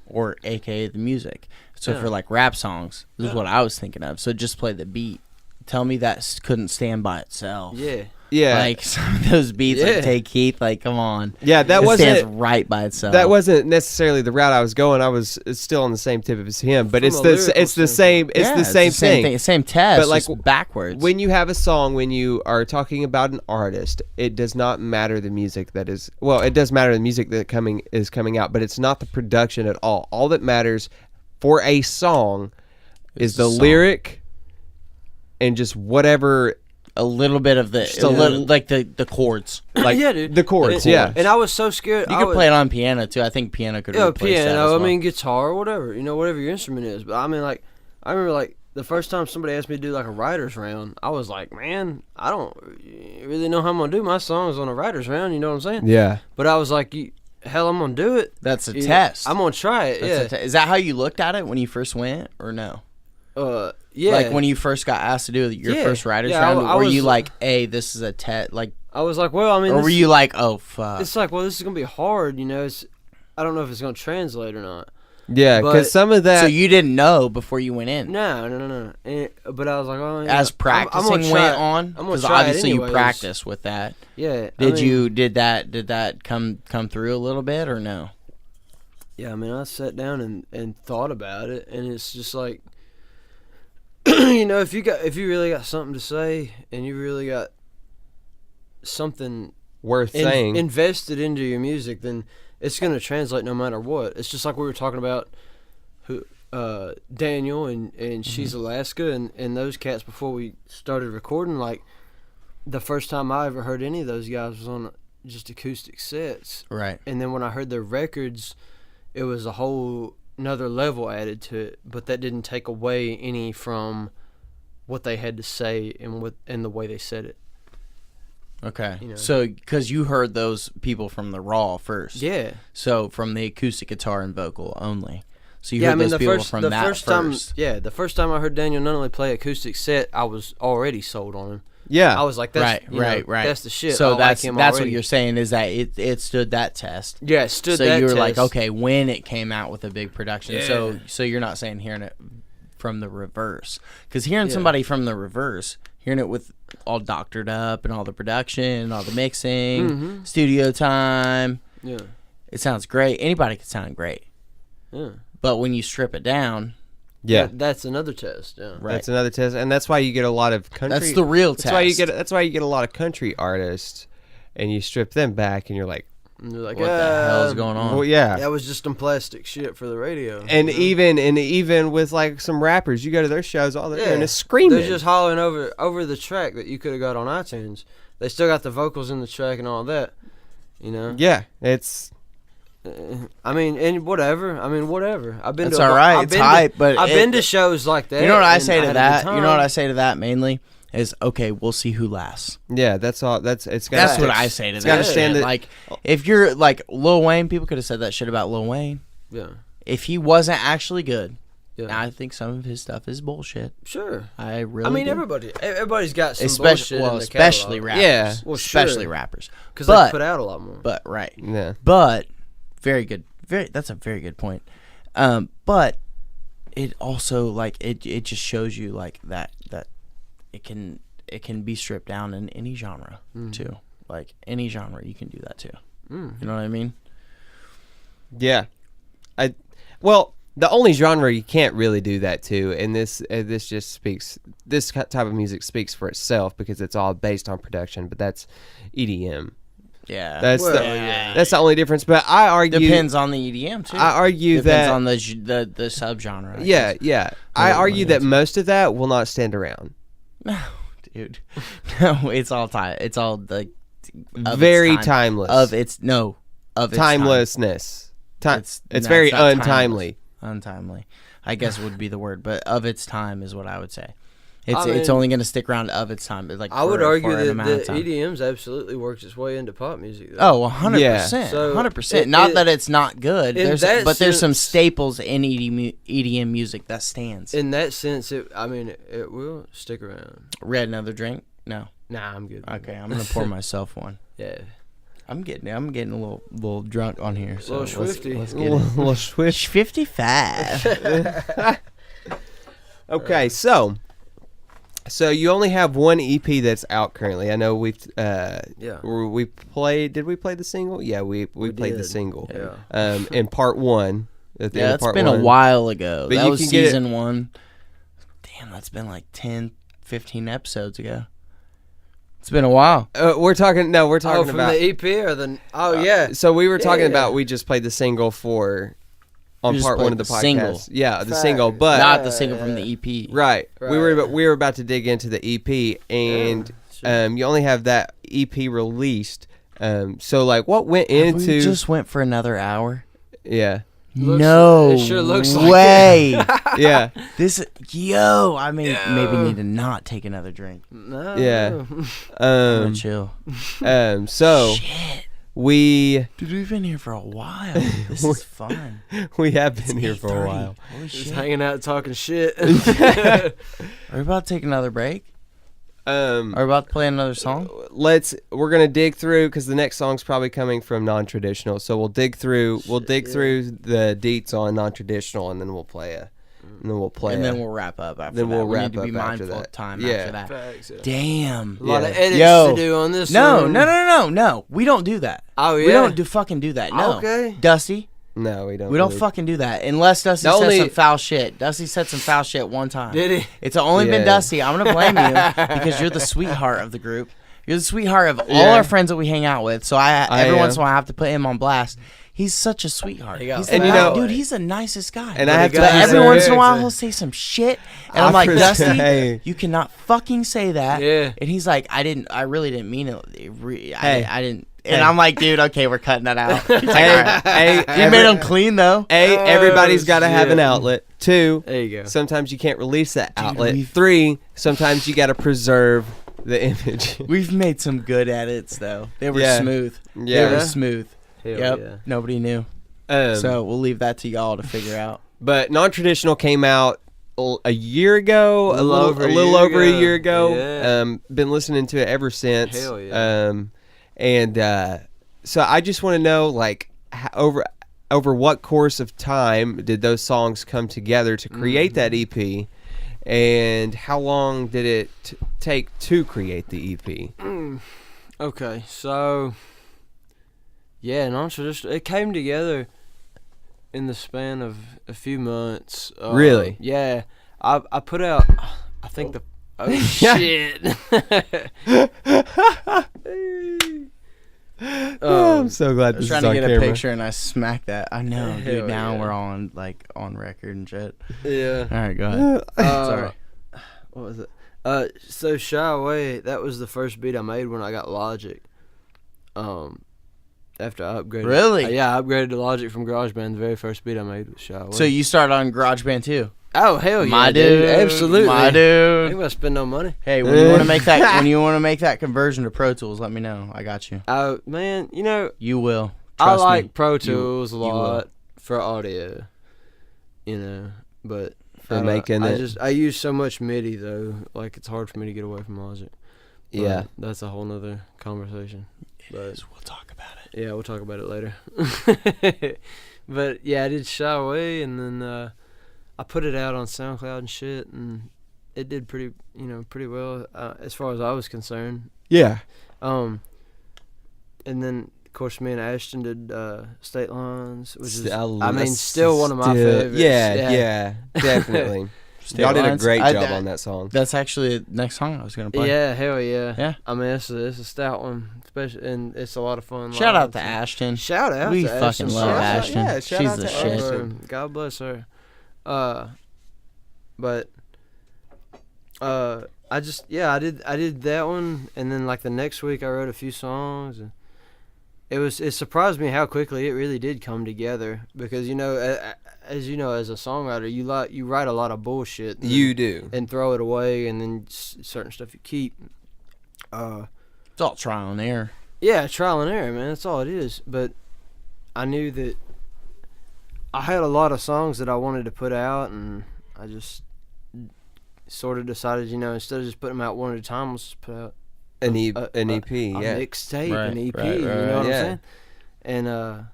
or AKA the music. So Yeah. for like rap songs, this is what I was thinking of. So just play the beat. Tell me that couldn't stand by itself. Yeah. Yeah. Like some of those beats, Yeah. like Take Keith, like come on. Yeah, that It stands wasn't right by itself. that wasn't necessarily the route I was going. I was still on the same tip as him, but From it's a the lyrical it's the same it's Yeah, the same thing. Same test, But, like, just backwards. When you have a song, when you are talking about an artist, it does not matter the music that is. Well, it does matter the music that is coming out, but it's not the production at all. All that matters for a song is the the song. lyric and just whatever. a little bit of the Just a little- like the chords. Like yeah, dude. the chords, And- yeah. And I was so scared. You I could was, play it on piano too. I think piano could replace that as piano. well. I mean, guitar, whatever. Whatever your instrument is. But I mean, like, I remember like the first time somebody asked me to do like a writer's round, I was like, man, I don't really know how I'm gonna do my songs on a writer's round. You know what I'm saying? Yeah. But I was like, hell, I'm gonna do it. That's a You know, test. I'm gonna try it. That's Yeah. Is that how you looked at it when you first went, or no? Yeah. Like when you first got asked to do your first writers Yeah, round, I were was, you like, "Hey, this is a like," I was like, well, I mean, or were you like, "Oh fuck"? It's like, well, this is gonna be hard, you know. I don't know if it's gonna translate or not. Yeah, But- because some of that. So you didn't know before you went in. No. But I was like, oh, yeah, As practicing try went it. on, I'm gonna because try it obviously you anyways. practice with that. Yeah. Did that come through a little bit or no? Yeah, I mean, I sat down and thought about it, and it's just like, you know, if you really got something to say, and you really got something worth saying. invested into your music, then it's gonna translate no matter what. It's just like we were talking about, Daniel and She's Alaska and those cats before we started recording. Like, the first time I ever heard any of those guys was on just acoustic sets, Right. and then when I heard their records, it was a whole another level added to it. But that didn't take away any from what they had to say and the way they said it. Okay. You know. So, because you heard those people from the raw first. Yeah. So, from the acoustic guitar and vocal only. So, you Yeah, I heard mean, those people from that first. the first time I heard Daniel not only play acoustic set, I was already sold on him. Yeah. I was like, that's, Right. that's the shit. So, I that's like him what already. you're saying is that it stood that test. Yeah, it stood So, that you were test. like, okay, when it came out with a big production. Yeah. So you're not saying hearing it from the reverse. Because hearing somebody from the reverse, hearing it with all doctored up and all the production, all the mixing, studio time. Yeah. It sounds great. Anybody can sound great. Yeah. But when you strip it down, yeah. That's another test. Yeah. right. That's another test, and that's why you get a lot of country. That's the real test. That's why you get a lot of country artists, and you strip them back, and you're like, And they're like, What the hell is going on? well, yeah. That was just some plastic shit for the radio. And you know? even with like some rappers, you go to their shows, all they're doing is screaming. They're just hollering over the track that you could have got on iTunes. They still got the vocals in the track and all that. You know. Yeah, it's I mean, and whatever. I've been. It's to all right. It's hype, but I've been to shows like that. You know what I and say to had a that? good You know what time. I say to that mainly is, okay, we'll see who lasts. yeah. That's all. That's it's. That's gotta, what I say to it's that. gotta stand shit. it- Like, if you're like Lil Wayne, people could have said that shit about Lil Wayne. Yeah. If he wasn't actually good, Yeah. I think some of his stuff is bullshit. Sure. I really. I mean, do. everybody's got some especially bullshit in the especially catalog. rappers. Yeah. Well, especially sure. rappers. Because they But put out a lot more. but right. Yeah. But very good. That's a very good point. But it also like it just shows you like that it can be stripped down in any genre too. Like any genre you can do that too. You know what I mean? Yeah. Well, the only genre you can't really do that to, and this just speaks. This type of music speaks for itself because it's all based on production. But that's EDM. Yeah. That's Well, that's the only difference. But I argue Depends on the EDM too. I argue Depends that on the subgenre. I yeah, guess. yeah. I Well, argue yes. that most of that will not stand around. No, dude. No, it's all time. It's all like of Very its time. timeless. Of its time. Timelessness. It's no, very not untimely. Untimely, I guess would be the word, but of its time is what I would say. It's I mean, it's only going to stick around of its time. Like I would for argue an that amount of time. EDM's absolutely works its way into pop music. Though. Oh, 100%. Yeah. So, 100%. it- Not it- that it's not good. in that But there's some sense- staples in EDM music that stands. In that sense, it will stick around. Red, another drink? No. Nah, I'm good. Okay, I'm going to pour myself one. Yeah. I'm getting a little drunk on here. So Little swifty. Let's A get it. little swish. 55. Okay, so you only have one EP that's out currently. I know we've we played. Did we play the single? Yeah, we played the did. single. Yeah. In part one. At the end Yeah, of it's part been one. a while ago. But That you was can get it- season 1. Damn, that's been like 10, 15 episodes ago. It's been a while. We're talking. No, we're talking from about the EP or the? Oh yeah. So we were talking Yeah. about we just played the single on You just part one played of the the podcast. single. Yeah, the Fact. single, but Not the single from the EP. right. We Right. were about to dig into the EP, and you only have that EP released. So like, what went into? We just went for another hour. Yeah, No it sure looks like way. yeah, I maybe need to not take another drink. No. yeah. I'm gonna chill. So Shit. Dude, we've been here for a while. This is fun. we have been here for a while. Holy Just shit. hanging out talking shit. Are we about to take another break? Are we about to play another song? We're gonna dig through because the next song's probably coming from Non-Traditional. So we'll dig through the deets on Non-Traditional, and then we'll play and then we'll wrap up after then that. we'll we wrap need to be up after mindful that. of time Yeah. after that. Facts, yeah. Damn. A lot of Yeah. edits Yo. to do on this No, one. no. We don't do that. Oh, yeah? We don't fucking do that. No. Okay. Dusty, No, we don't. we don't really- fucking do that unless Dusty The says only- some foul shit. Dusty said some foul shit one time. Did he? It's only been Yeah. Dusty. I'm gonna blame you because you're the sweetheart of the group. You're the sweetheart of all Yeah. our friends that we hang out with. So every am. once in a while I have to put him on blast. He's such a sweetheart. He got He's And the you know- dude, he's the nicest guy. And I have to But every preserve- once in a while he'll say some shit, and I'm like, Dusty, Hey. you cannot fucking say that. Yeah. And he's like, I really didn't mean it. Hey. I didn't. And Hey. I'm like, dude, okay, we're cutting that out. He's like, Hey, all right. hey, You made him clean though. everybody's got to have an shit. outlet. 2, There you go. sometimes you can't release that outlet. we've- 3, sometimes you got to preserve the image. We've made some good edits though. They were Yeah. smooth. Yeah. They were smooth. Hell Yep. yeah. Nobody knew. So we'll leave that to y'all to figure out. But Non-Traditional came out a year ago, a little over a year ago. Yeah. Been listening to it ever since. Hell yeah. So I just want to know, like, over what course of time did those songs come together to create that EP, and how long did it take to create the EP? Okay, so yeah, Non-Traditional. It came together in the span of a few months. Really? Yeah. I put out. I think the. Oh shit. I'm so glad I was this trying is to on get camera. a picture and I smacked that. I know, dude. Hell Now yeah. we're on record and shit. Yeah. All right, go ahead. Sorry. What was it? So Shy Away, that was the first beat I made when I got Logic. After I upgraded. Really? Yeah, I upgraded to Logic from GarageBand. The very first beat I made was Shy Away. So you started on GarageBand too? Oh hell yeah, My dude, absolutely. my I ain't dude. gonna spend no money. Hey, when you want to make that conversion to Pro Tools, let me know. I got you. Oh man, you know You will. I Trust like me. Pro Tools a you will. lot for audio. You know, but For I don't- making I it. I use so much MIDI though. Like it's hard for me to get away from Logic. But Yeah. that's a whole nother conversation. But We'll talk about it. yeah, we'll talk about it later. But yeah, I did Shy Away, and then I put it out on SoundCloud and shit, and it did pretty well as far as I was concerned. Yeah. And then of course me and Ashton did State Lines, which is still one of my favorites. Yeah, definitely. Y'all did a Lines. great job on that song. That's actually the next song I was gonna play. Yeah, hell yeah. Yeah. I mean, it's a stout one, especially, and it's a lot of fun. Shout out live, to so- Ashton. Shout out We to fucking Ashton. love Shout out- Ashton. yeah, shout She's out the to shit. Ashton. God bless her. But I did that one, and then like the next week I wrote a few songs, and it surprised me how quickly it really did come together, because as you know, as a songwriter, you write a lot of bullshit. You do. and throw it away, and then certain stuff you keep. It's all trial and error. Yeah, trial and error, man. That's all it is. But I knew that I had a lot of songs that I wanted to put out, and I just sort of decided, instead of just putting them out one at a time, let's just put out An EP, a yeah. mixtape, Right, an EP. right, you right, know what I'm yeah. saying? And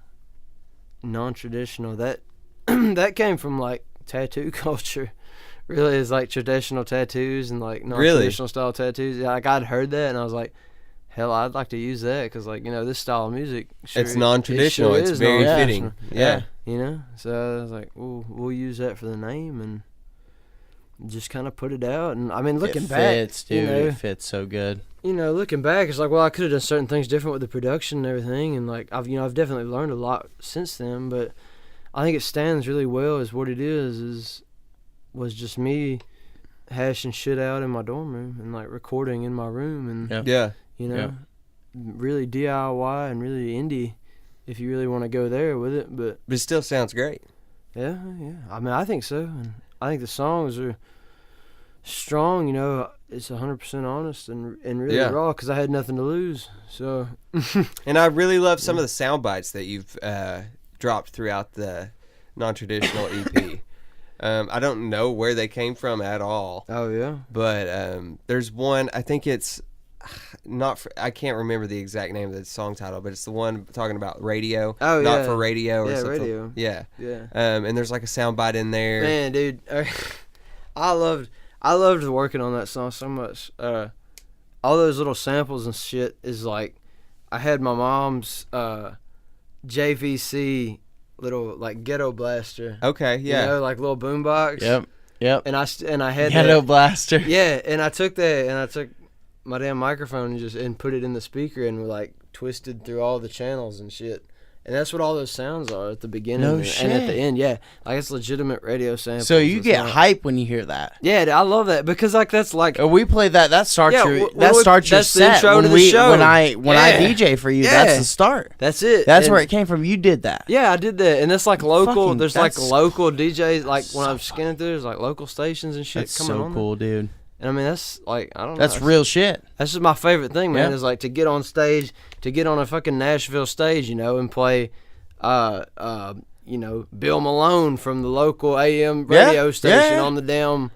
Non-Traditional, that came from like tattoo culture. Really, is like traditional tattoos and like non-traditional style tattoos. Yeah, like I'd heard that, and I was like, hell, I'd like to use that, because like this style of music, It's non-traditional. it It's is very non-traditional. fitting. Yeah. So I was like, we'll use that for the name, and just kind of put it out. And I mean, looking it back, fits, dude. It fits so good. looking back, it's like, well, I could have done certain things different with the production and everything, and like I've definitely learned a lot since then. But I think it stands really well as what it was just me hashing shit out in my dorm room and like recording in my room, and Yeah. really DIY and really indie, if you really want to go there with it. But But it still sounds great. yeah. I mean, I think so, and I think the songs are strong, you know, it's 100% honest and really Yeah. raw because I had nothing to lose. So, And I really love some of the sound bites that you've dropped throughout the non-traditional EP. I don't know where they came from at all, oh yeah, but there's one, I think it's I can't remember the exact name of the song title, but it's the one talking about radio. Oh, Not yeah. for radio or Yeah, something. radio. Yeah. yeah. And there's like a sound bite in there. Man, dude, I loved working on that song so much. All those little samples and shit is like, I had my mom's JVC little like ghetto blaster. Okay, yeah. You know, like little boombox. Yep. And I had Ghetto that. blaster. Yeah, and I took that and I took my damn microphone and put it in the speaker and like twisted through all the channels and shit. And that's what all those sounds are at the beginning No and at shit. the end. Yeah, like it's legitimate radio samples. So you It's get not- hype when you hear that. Yeah, I love that because like that's like We play that. That starts Yeah, your. when That we- starts your that's the set. intro when to the we show. when I Yeah. DJ for you, Yeah. that's the start. that's it. That's And- where it came from. You did that. Yeah, I did that, and it's like local. Fucking- There's like that's local DJs. Like when I'm scanning through, there's like local stations and shit That's coming so on. cool, dude. And I mean, that's like I don't know. That's real shit. That's just my favorite thing, man. Yeah. Is like to get on stage, to get on a fucking Nashville stage, you know, and play, you know, Bill Malone from the local AM radio station yeah. on the damn,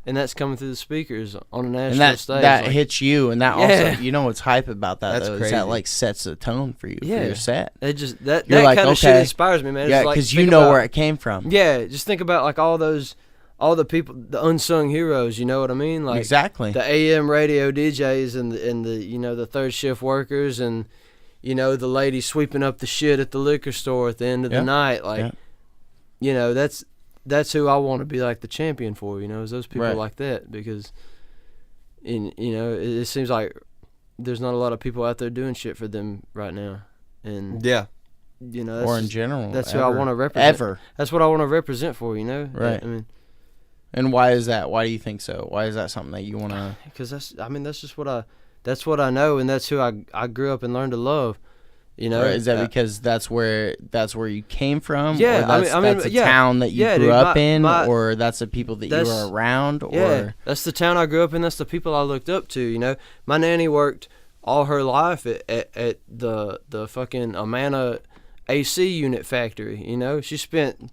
and that's coming through the speakers on a Nashville And that stage. that like, hits you, and that Yeah. also, you know what's hype about that That's though, is crazy. that like sets the tone for you for Yeah. your set. It just that You're that like, kind of shit okay. inspires me, man. Yeah, It's like, because you think know about- where it came from. Yeah, just think about like all the people, the unsung heroes. You know what I mean? Like Exactly. the AM radio DJs and the you know the third shift workers and you know the lady sweeping up the shit at the liquor store at the end of Yeah. the night. Like Yeah. you know that's who I want to be like the champion for. You know, is those people Right. like that because you know it seems like there's not a lot of people out there doing shit for them right now. And Yeah. you know that's Or in general. that's ever. who I want to represent. Ever. That's what I want to represent for. You know, Right. I mean. And why is that? Why do you think so? Why is that something that you want to? Because that's just what I know, and that's who I grew up and learned to love. You know, Is that because that's where you came from? Yeah, or that's a yeah. town that you Yeah, grew dude, up my- in, my- or that's the people that you that's- were around, yeah, or that's the town I grew up in. That's the people I looked up to. You know, my nanny worked all her life at the fucking Amana AC unit factory. You know, she spent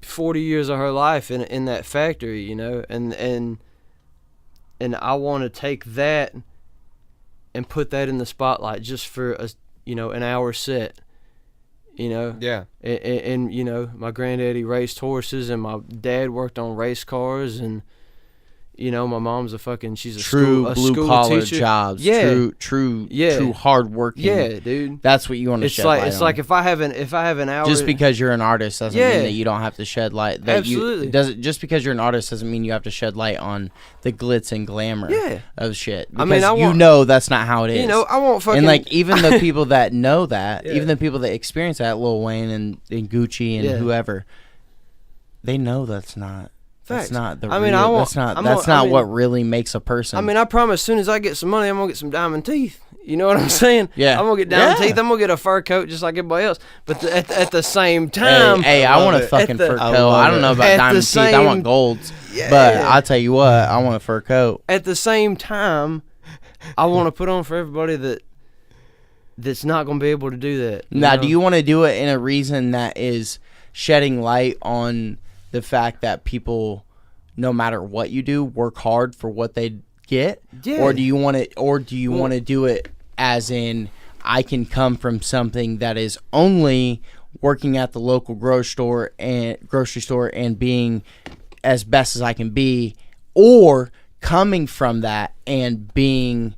40 years of her life in that factory. You know, and I want to take that and put that in the spotlight just for an hour set. You know, Yeah. and you know, my granddaddy raced horses, and my dad worked on race cars, and you know, my mom's she's a true school blue collar teacher. jobs? Yeah. True hard working. Yeah, dude. That's what you want to It's shed like light it's on. like if I have an hour. Just because you're an artist doesn't Yeah. mean that you don't have to shed light. That Absolutely. Just because you're an artist doesn't mean you have to shed light on the glitz and glamour Yeah. of shit. I Because mean, you know that's not how it is. You know, I won't fucking. And like even the people that know that, Yeah. even the people that experience that, Lil Wayne and Gucci and Yeah. whoever, they know that's not. That's Facts. not the. I mean, real, I won't- that's not. I'm That's gonna- I not mean- what really makes a person. I mean, I promise. As soon as I get some money, I'm gonna get some diamond teeth. You know what I'm saying? Yeah. I'm gonna get diamond Yeah. teeth. I'm gonna get a fur coat just like everybody else. But at the same time, hey, I want a it. fucking At the- fur I coat. love I don't it. know At about the diamond teeth. I want same- golds. Yeah. But I'll tell you what, I want a fur coat. at the same time, I want to put on for everybody that's not gonna be able to do that. Now, know? do you want to do it in a reason that is shedding light on the fact that people, no matter what you do, work hard for what they get? Yeah. Or do you want to? Or do you Well- want to do it as in, I can come from something that is only working at the local grocery store and being as best as I can be, or coming from that and being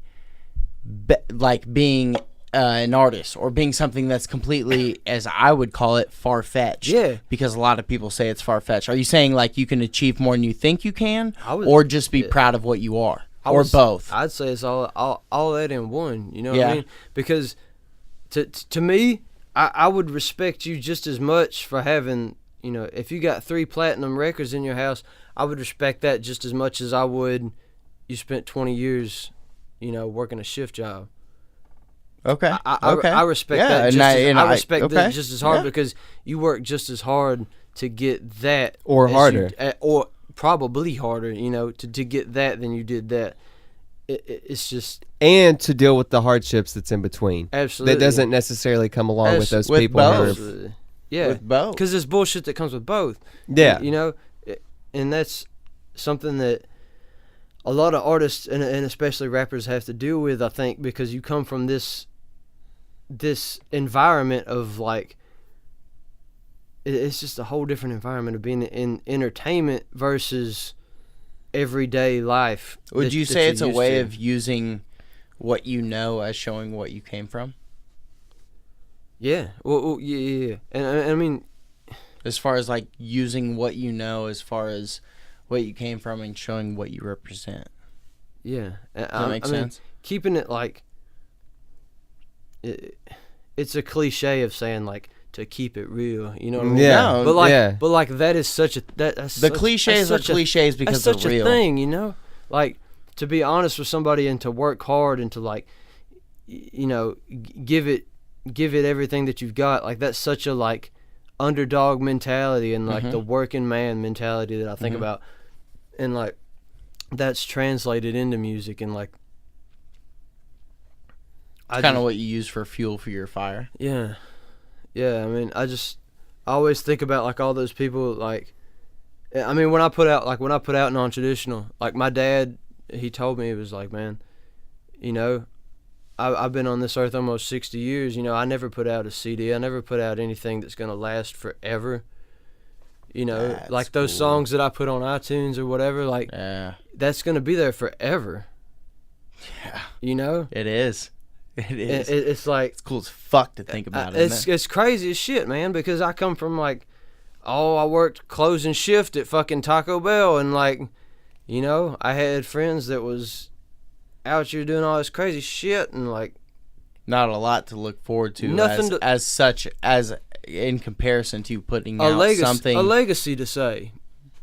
an artist, or being something that's completely, as I would call it, far-fetched. Yeah. Because a lot of people say it's far-fetched. Are you saying like you can achieve more than you think you can, I would- or just be yeah. proud of what you are, I or was- both? I'd say it's all that in one. You know what Yeah. I mean? Because to me, I would respect you just as much for having, you know, if you got 3 platinum records in your house, I would respect that just as much as I would you spent 20 years, you know, working a shift job. Okay. I respect Yeah, that. and Just I- as, and I I- respect okay. that just as hard Yeah. because you work just as hard to get that Or as harder. or probably harder, to get that than you did that. It's just and to deal with the hardships that's in between. absolutely That doesn't necessarily come along with those with people. both. Yeah, With both. because there's bullshit that comes with both. Yeah. And that's something that a lot of artists and especially rappers have to deal with, I think, because you come from this environment of like, it's just a whole different environment of being in entertainment versus everyday life. Would you say it's a way of using what you know as showing what you came from? Yeah. Well, yeah. And I mean, As far as like using what you know as far as what you came from and showing what you represent. yeah. Does that make sense? Keeping it like, it's a cliche of saying like to keep it real. You know what I mean? Yeah. No, But like that is such a that's The such, cliches that's are such a- cliches because that's such they're real. a thing, Like to be honest with somebody and to work hard and to like, give it everything that you've got. Like that's such a like underdog mentality and like the working man mentality that I think about, and like that's translated into music and like. Kind of what you use for fuel for your fire. Yeah. I mean, I always think about like all those people. Like, I mean, when I put out Non-Traditional, like my dad, he told me, it was like, man, I've been on this earth almost 60 years. I never put out a CD. I never put out anything that's gonna last forever. That's like those cool. songs that I put on iTunes or whatever. Like, that's gonna be there forever. Yeah. It is. It is. It's like It's cool as fuck to think about it. It's crazy as shit, man, because I come from like, I worked closing shift at fucking Taco Bell, and like, I had friends that was out here doing all this crazy shit, and like, Not a lot to look forward to. Nothing as in comparison to putting a out something. legacy to say.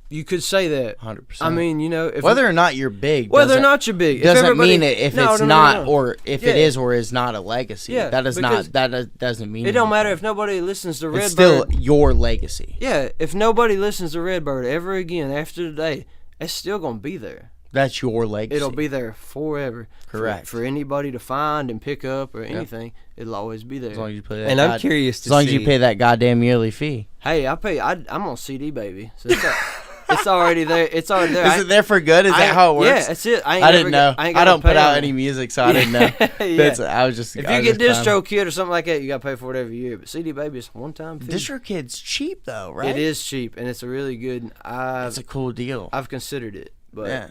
You could say that. 100%. I mean, if whether or not you're big, whether or not you're big, doesn't mean it if No, it's no, not no. or if it is or is not a legacy. Yeah, that is because not. That doesn't mean it don't anything. matter if nobody listens to Redd It's still Byrd. your legacy. Yeah, if nobody listens to Redd Byrd ever again after today, it's still gonna be there. That's your legacy. It'll be there forever. Correct. For anybody to find and pick up or anything, it'll always be there. As long as you pay that. And I'm curious to As long as see. you pay that goddamn yearly fee. Hey, I'm on CD, baby. So it's already there. It's already there. Is it there for good? Is that how it works? Yeah, that's it. I didn't know. I don't put out any music, so I didn't know. Yeah. I was just. If I you was get just clowning. DistroKid or something like that, you gotta pay for it every year. But CD Baby is one time fee. DistroKid's cheap though, right? It is cheap and it's a really good. It's a cool deal. I've considered it, but Yeah.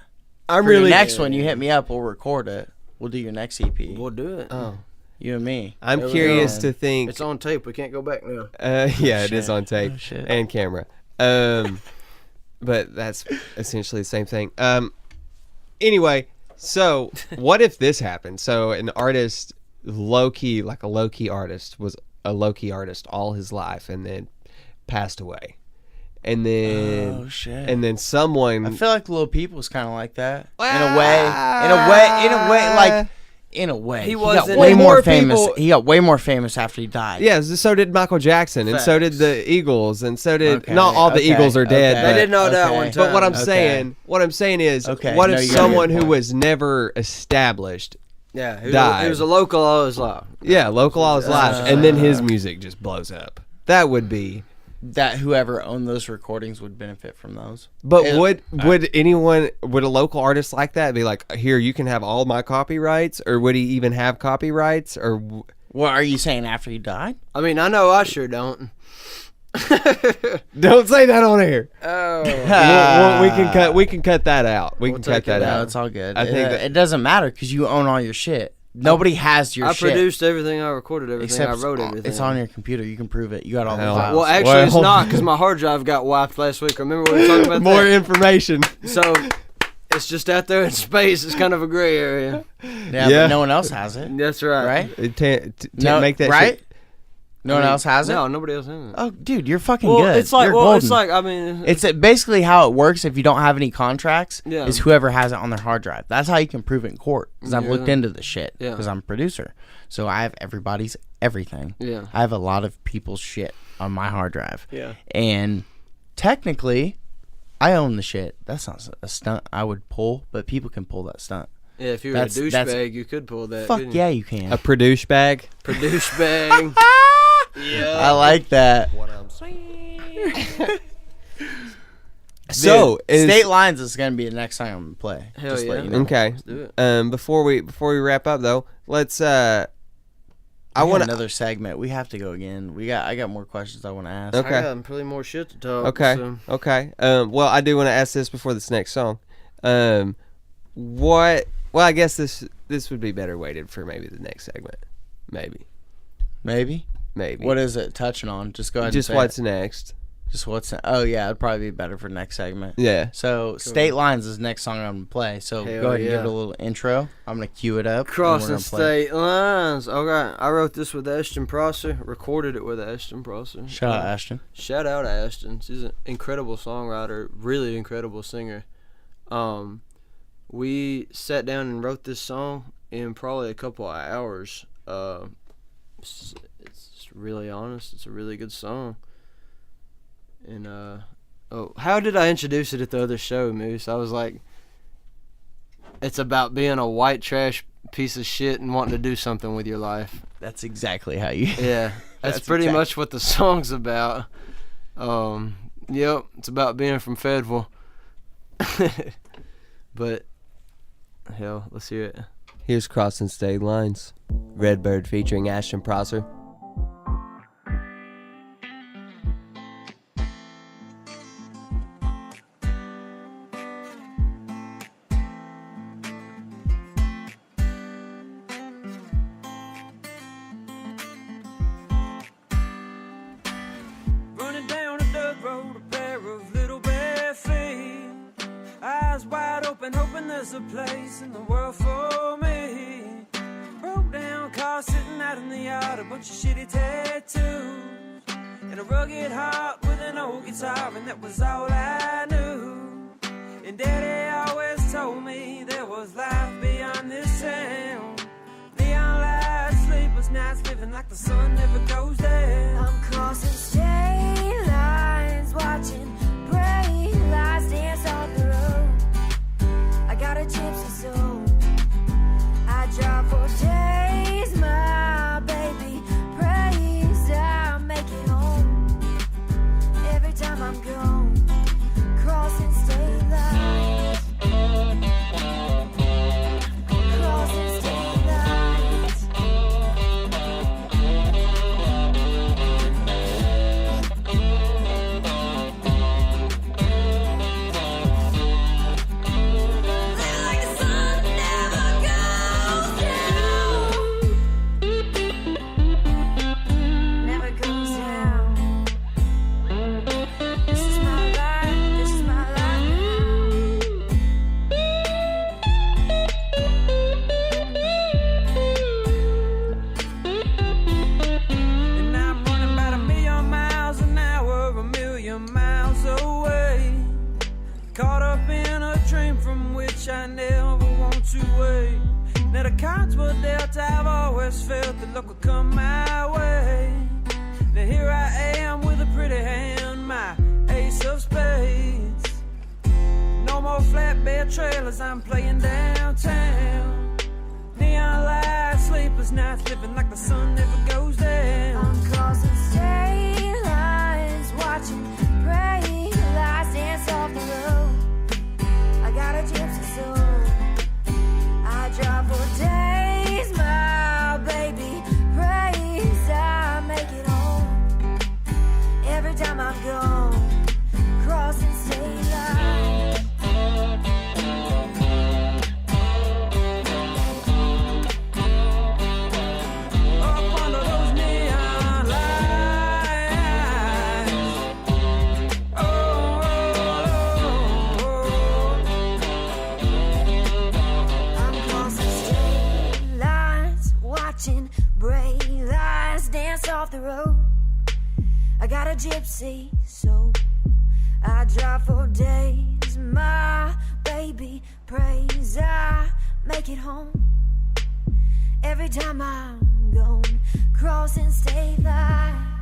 I'm For your really next one, you hit me up. We'll record it. We'll do your next EP. we'll do it. Oh, You and me. I'm There we curious go. to think. It's on tape. We can't go back now. Yeah, it shit. is on tape Oh, shit. and camera. But that's essentially the same thing. Anyway, so what if this happened? So an artist, low-key, like a low-key artist, was a low-key artist all his life and then passed away. And then, Oh shit. and then someone. I feel like Lil Peep was kind of like that. In a way. He He wasn't- got way More more famous. people- He got way more famous after he died. Yeah, so did Michael Jackson, and so did Facts. the Eagles, and so did Okay, not all the okay, Eagles are dead. okay. They But, didn't know that Okay. one time. but what I'm Okay. saying is, Okay, what no, if you got a good someone who point. was never established, Yeah, he died. was a local all his life. yeah, local all his life, and then his music just blows up? That would be. That whoever owned those recordings would benefit from those. But Yeah, would a local artist like that be like, here, you can have all my copyrights, or would he even have copyrights, or? What are you saying after he died? I mean, I know I sure don't. Don't say that on air. Oh, We can cut that out. We We'll can cut take that it No, out. it's all good. I think that- it doesn't matter because you own all your shit. Nobody has your I shit. produced everything. I recorded everything. I wrote everything. It's on your computer. You can prove it. You got all the Hell. files. Well, actually, it's Well- not because my hard drive got wiped last week. Remember we were talking about More that? information. So it's just out there in space. It's kind of a gray area. yeah, Yeah. but no one else has it, That's right. right? To make that right? shit. No one else has it. No, nobody else has it. Oh, dude, you're fucking Well, good. it's like, You're golden. it's like, I mean, It's basically how it works if you don't have any contracts. Yeah. Is whoever has it on their hard drive. That's how you can prove it in court. Because I've Yeah. looked into this shit. Yeah. Because I'm a producer, so I have everybody's everything. Yeah. I have a lot of people's shit on my hard drive. Yeah. And technically, I own the shit. That's not a stunt I would pull, but people can pull that stunt. Yeah, if you were a douchebag, you could pull that. Fuck yeah, you can. A produce bag. Produce bag. Yeah. I like that. What I'm saying. So State Lines is gonna be the next song I'm gonna play. Hell Just yeah. let you know. Okay. Let's do it. Before we wrap up though, let's I want want another segment. We have to go again. I got more questions I want to ask. Okay. I got probably more shit to talk. Okay. So. Okay. Well, I do want to ask this before this next song. What? Well, I guess this would be better weighted for maybe the next segment. Maybe. What is it touching on? Just go ahead. Just and say what's it. next? Just what's. Oh yeah, it'd probably be better for next segment. Yeah. So State Lines is the next song I'm gonna play. So Hell go ahead and yeah. give it a little intro. I'm gonna cue it up. and we're Crossing gonna play. state lines. Okay, I wrote this with Ashton Prosser. Recorded it with Ashton Prosser. Shout out Ashton. Shout out Ashton. She's an incredible songwriter, really incredible singer. We sat down and wrote this song in probably a couple of hours. It's really honest. It's a really good song. And how did I introduce it at the other show, Moose? I was like, it's about being a white trash piece of shit and wanting to do something with your life. That's exactly how you. Yeah, that's pretty much what the song's about. Yep, it's about being from Fayetteville. But hell, let's hear it. Here's Crossing State Lines. Redd Byrdd featuring Ashton Prosser. Running down a dirt road, a pair of little bare feet, eyes wide open, hoping there's a place in the world for me. Broke down car sitting out in the yard, a bunch of shitty tattoos, and a rugged heart with an old guitar, and that was all I knew. And Daddy always told me there was life beyond this town. Neon lights, sleepless nights, living like the sun never goes down. I'm crossing state lines, watching bright lights dance off the road. I got a gypsy soul. I drive for days, my baby prays I'll make it home. Every time I'm gone, crossing state lines. Crossing state lines. Like the sun never goes down. Never goes down. This is my life. This is my life And I'm running about 1,000,000 miles an hour, 1,000,000 miles away. Caught up in a dream from which I never want to wake. Now the cards were dealt, I've always felt the luck would come my way. Now here I am with a pretty hand, my ace of spades. No more flatbed trailers, I'm playing downtown. Neon lights, sleepless nights, living like the sun never goes down. I'm crossing state lines, watching bright lights dance off the road. I got a gypsy soul. I drive for days, my baby prays I make it home. Every time I'm gone, crossing state lines. Up under those neon lights. Oh, I'm crossing state lines, watching bright lights dance off the road. I got a gypsy soul. I drive for days, my baby prays I make it home. Every time I'm gone, crossing state lines.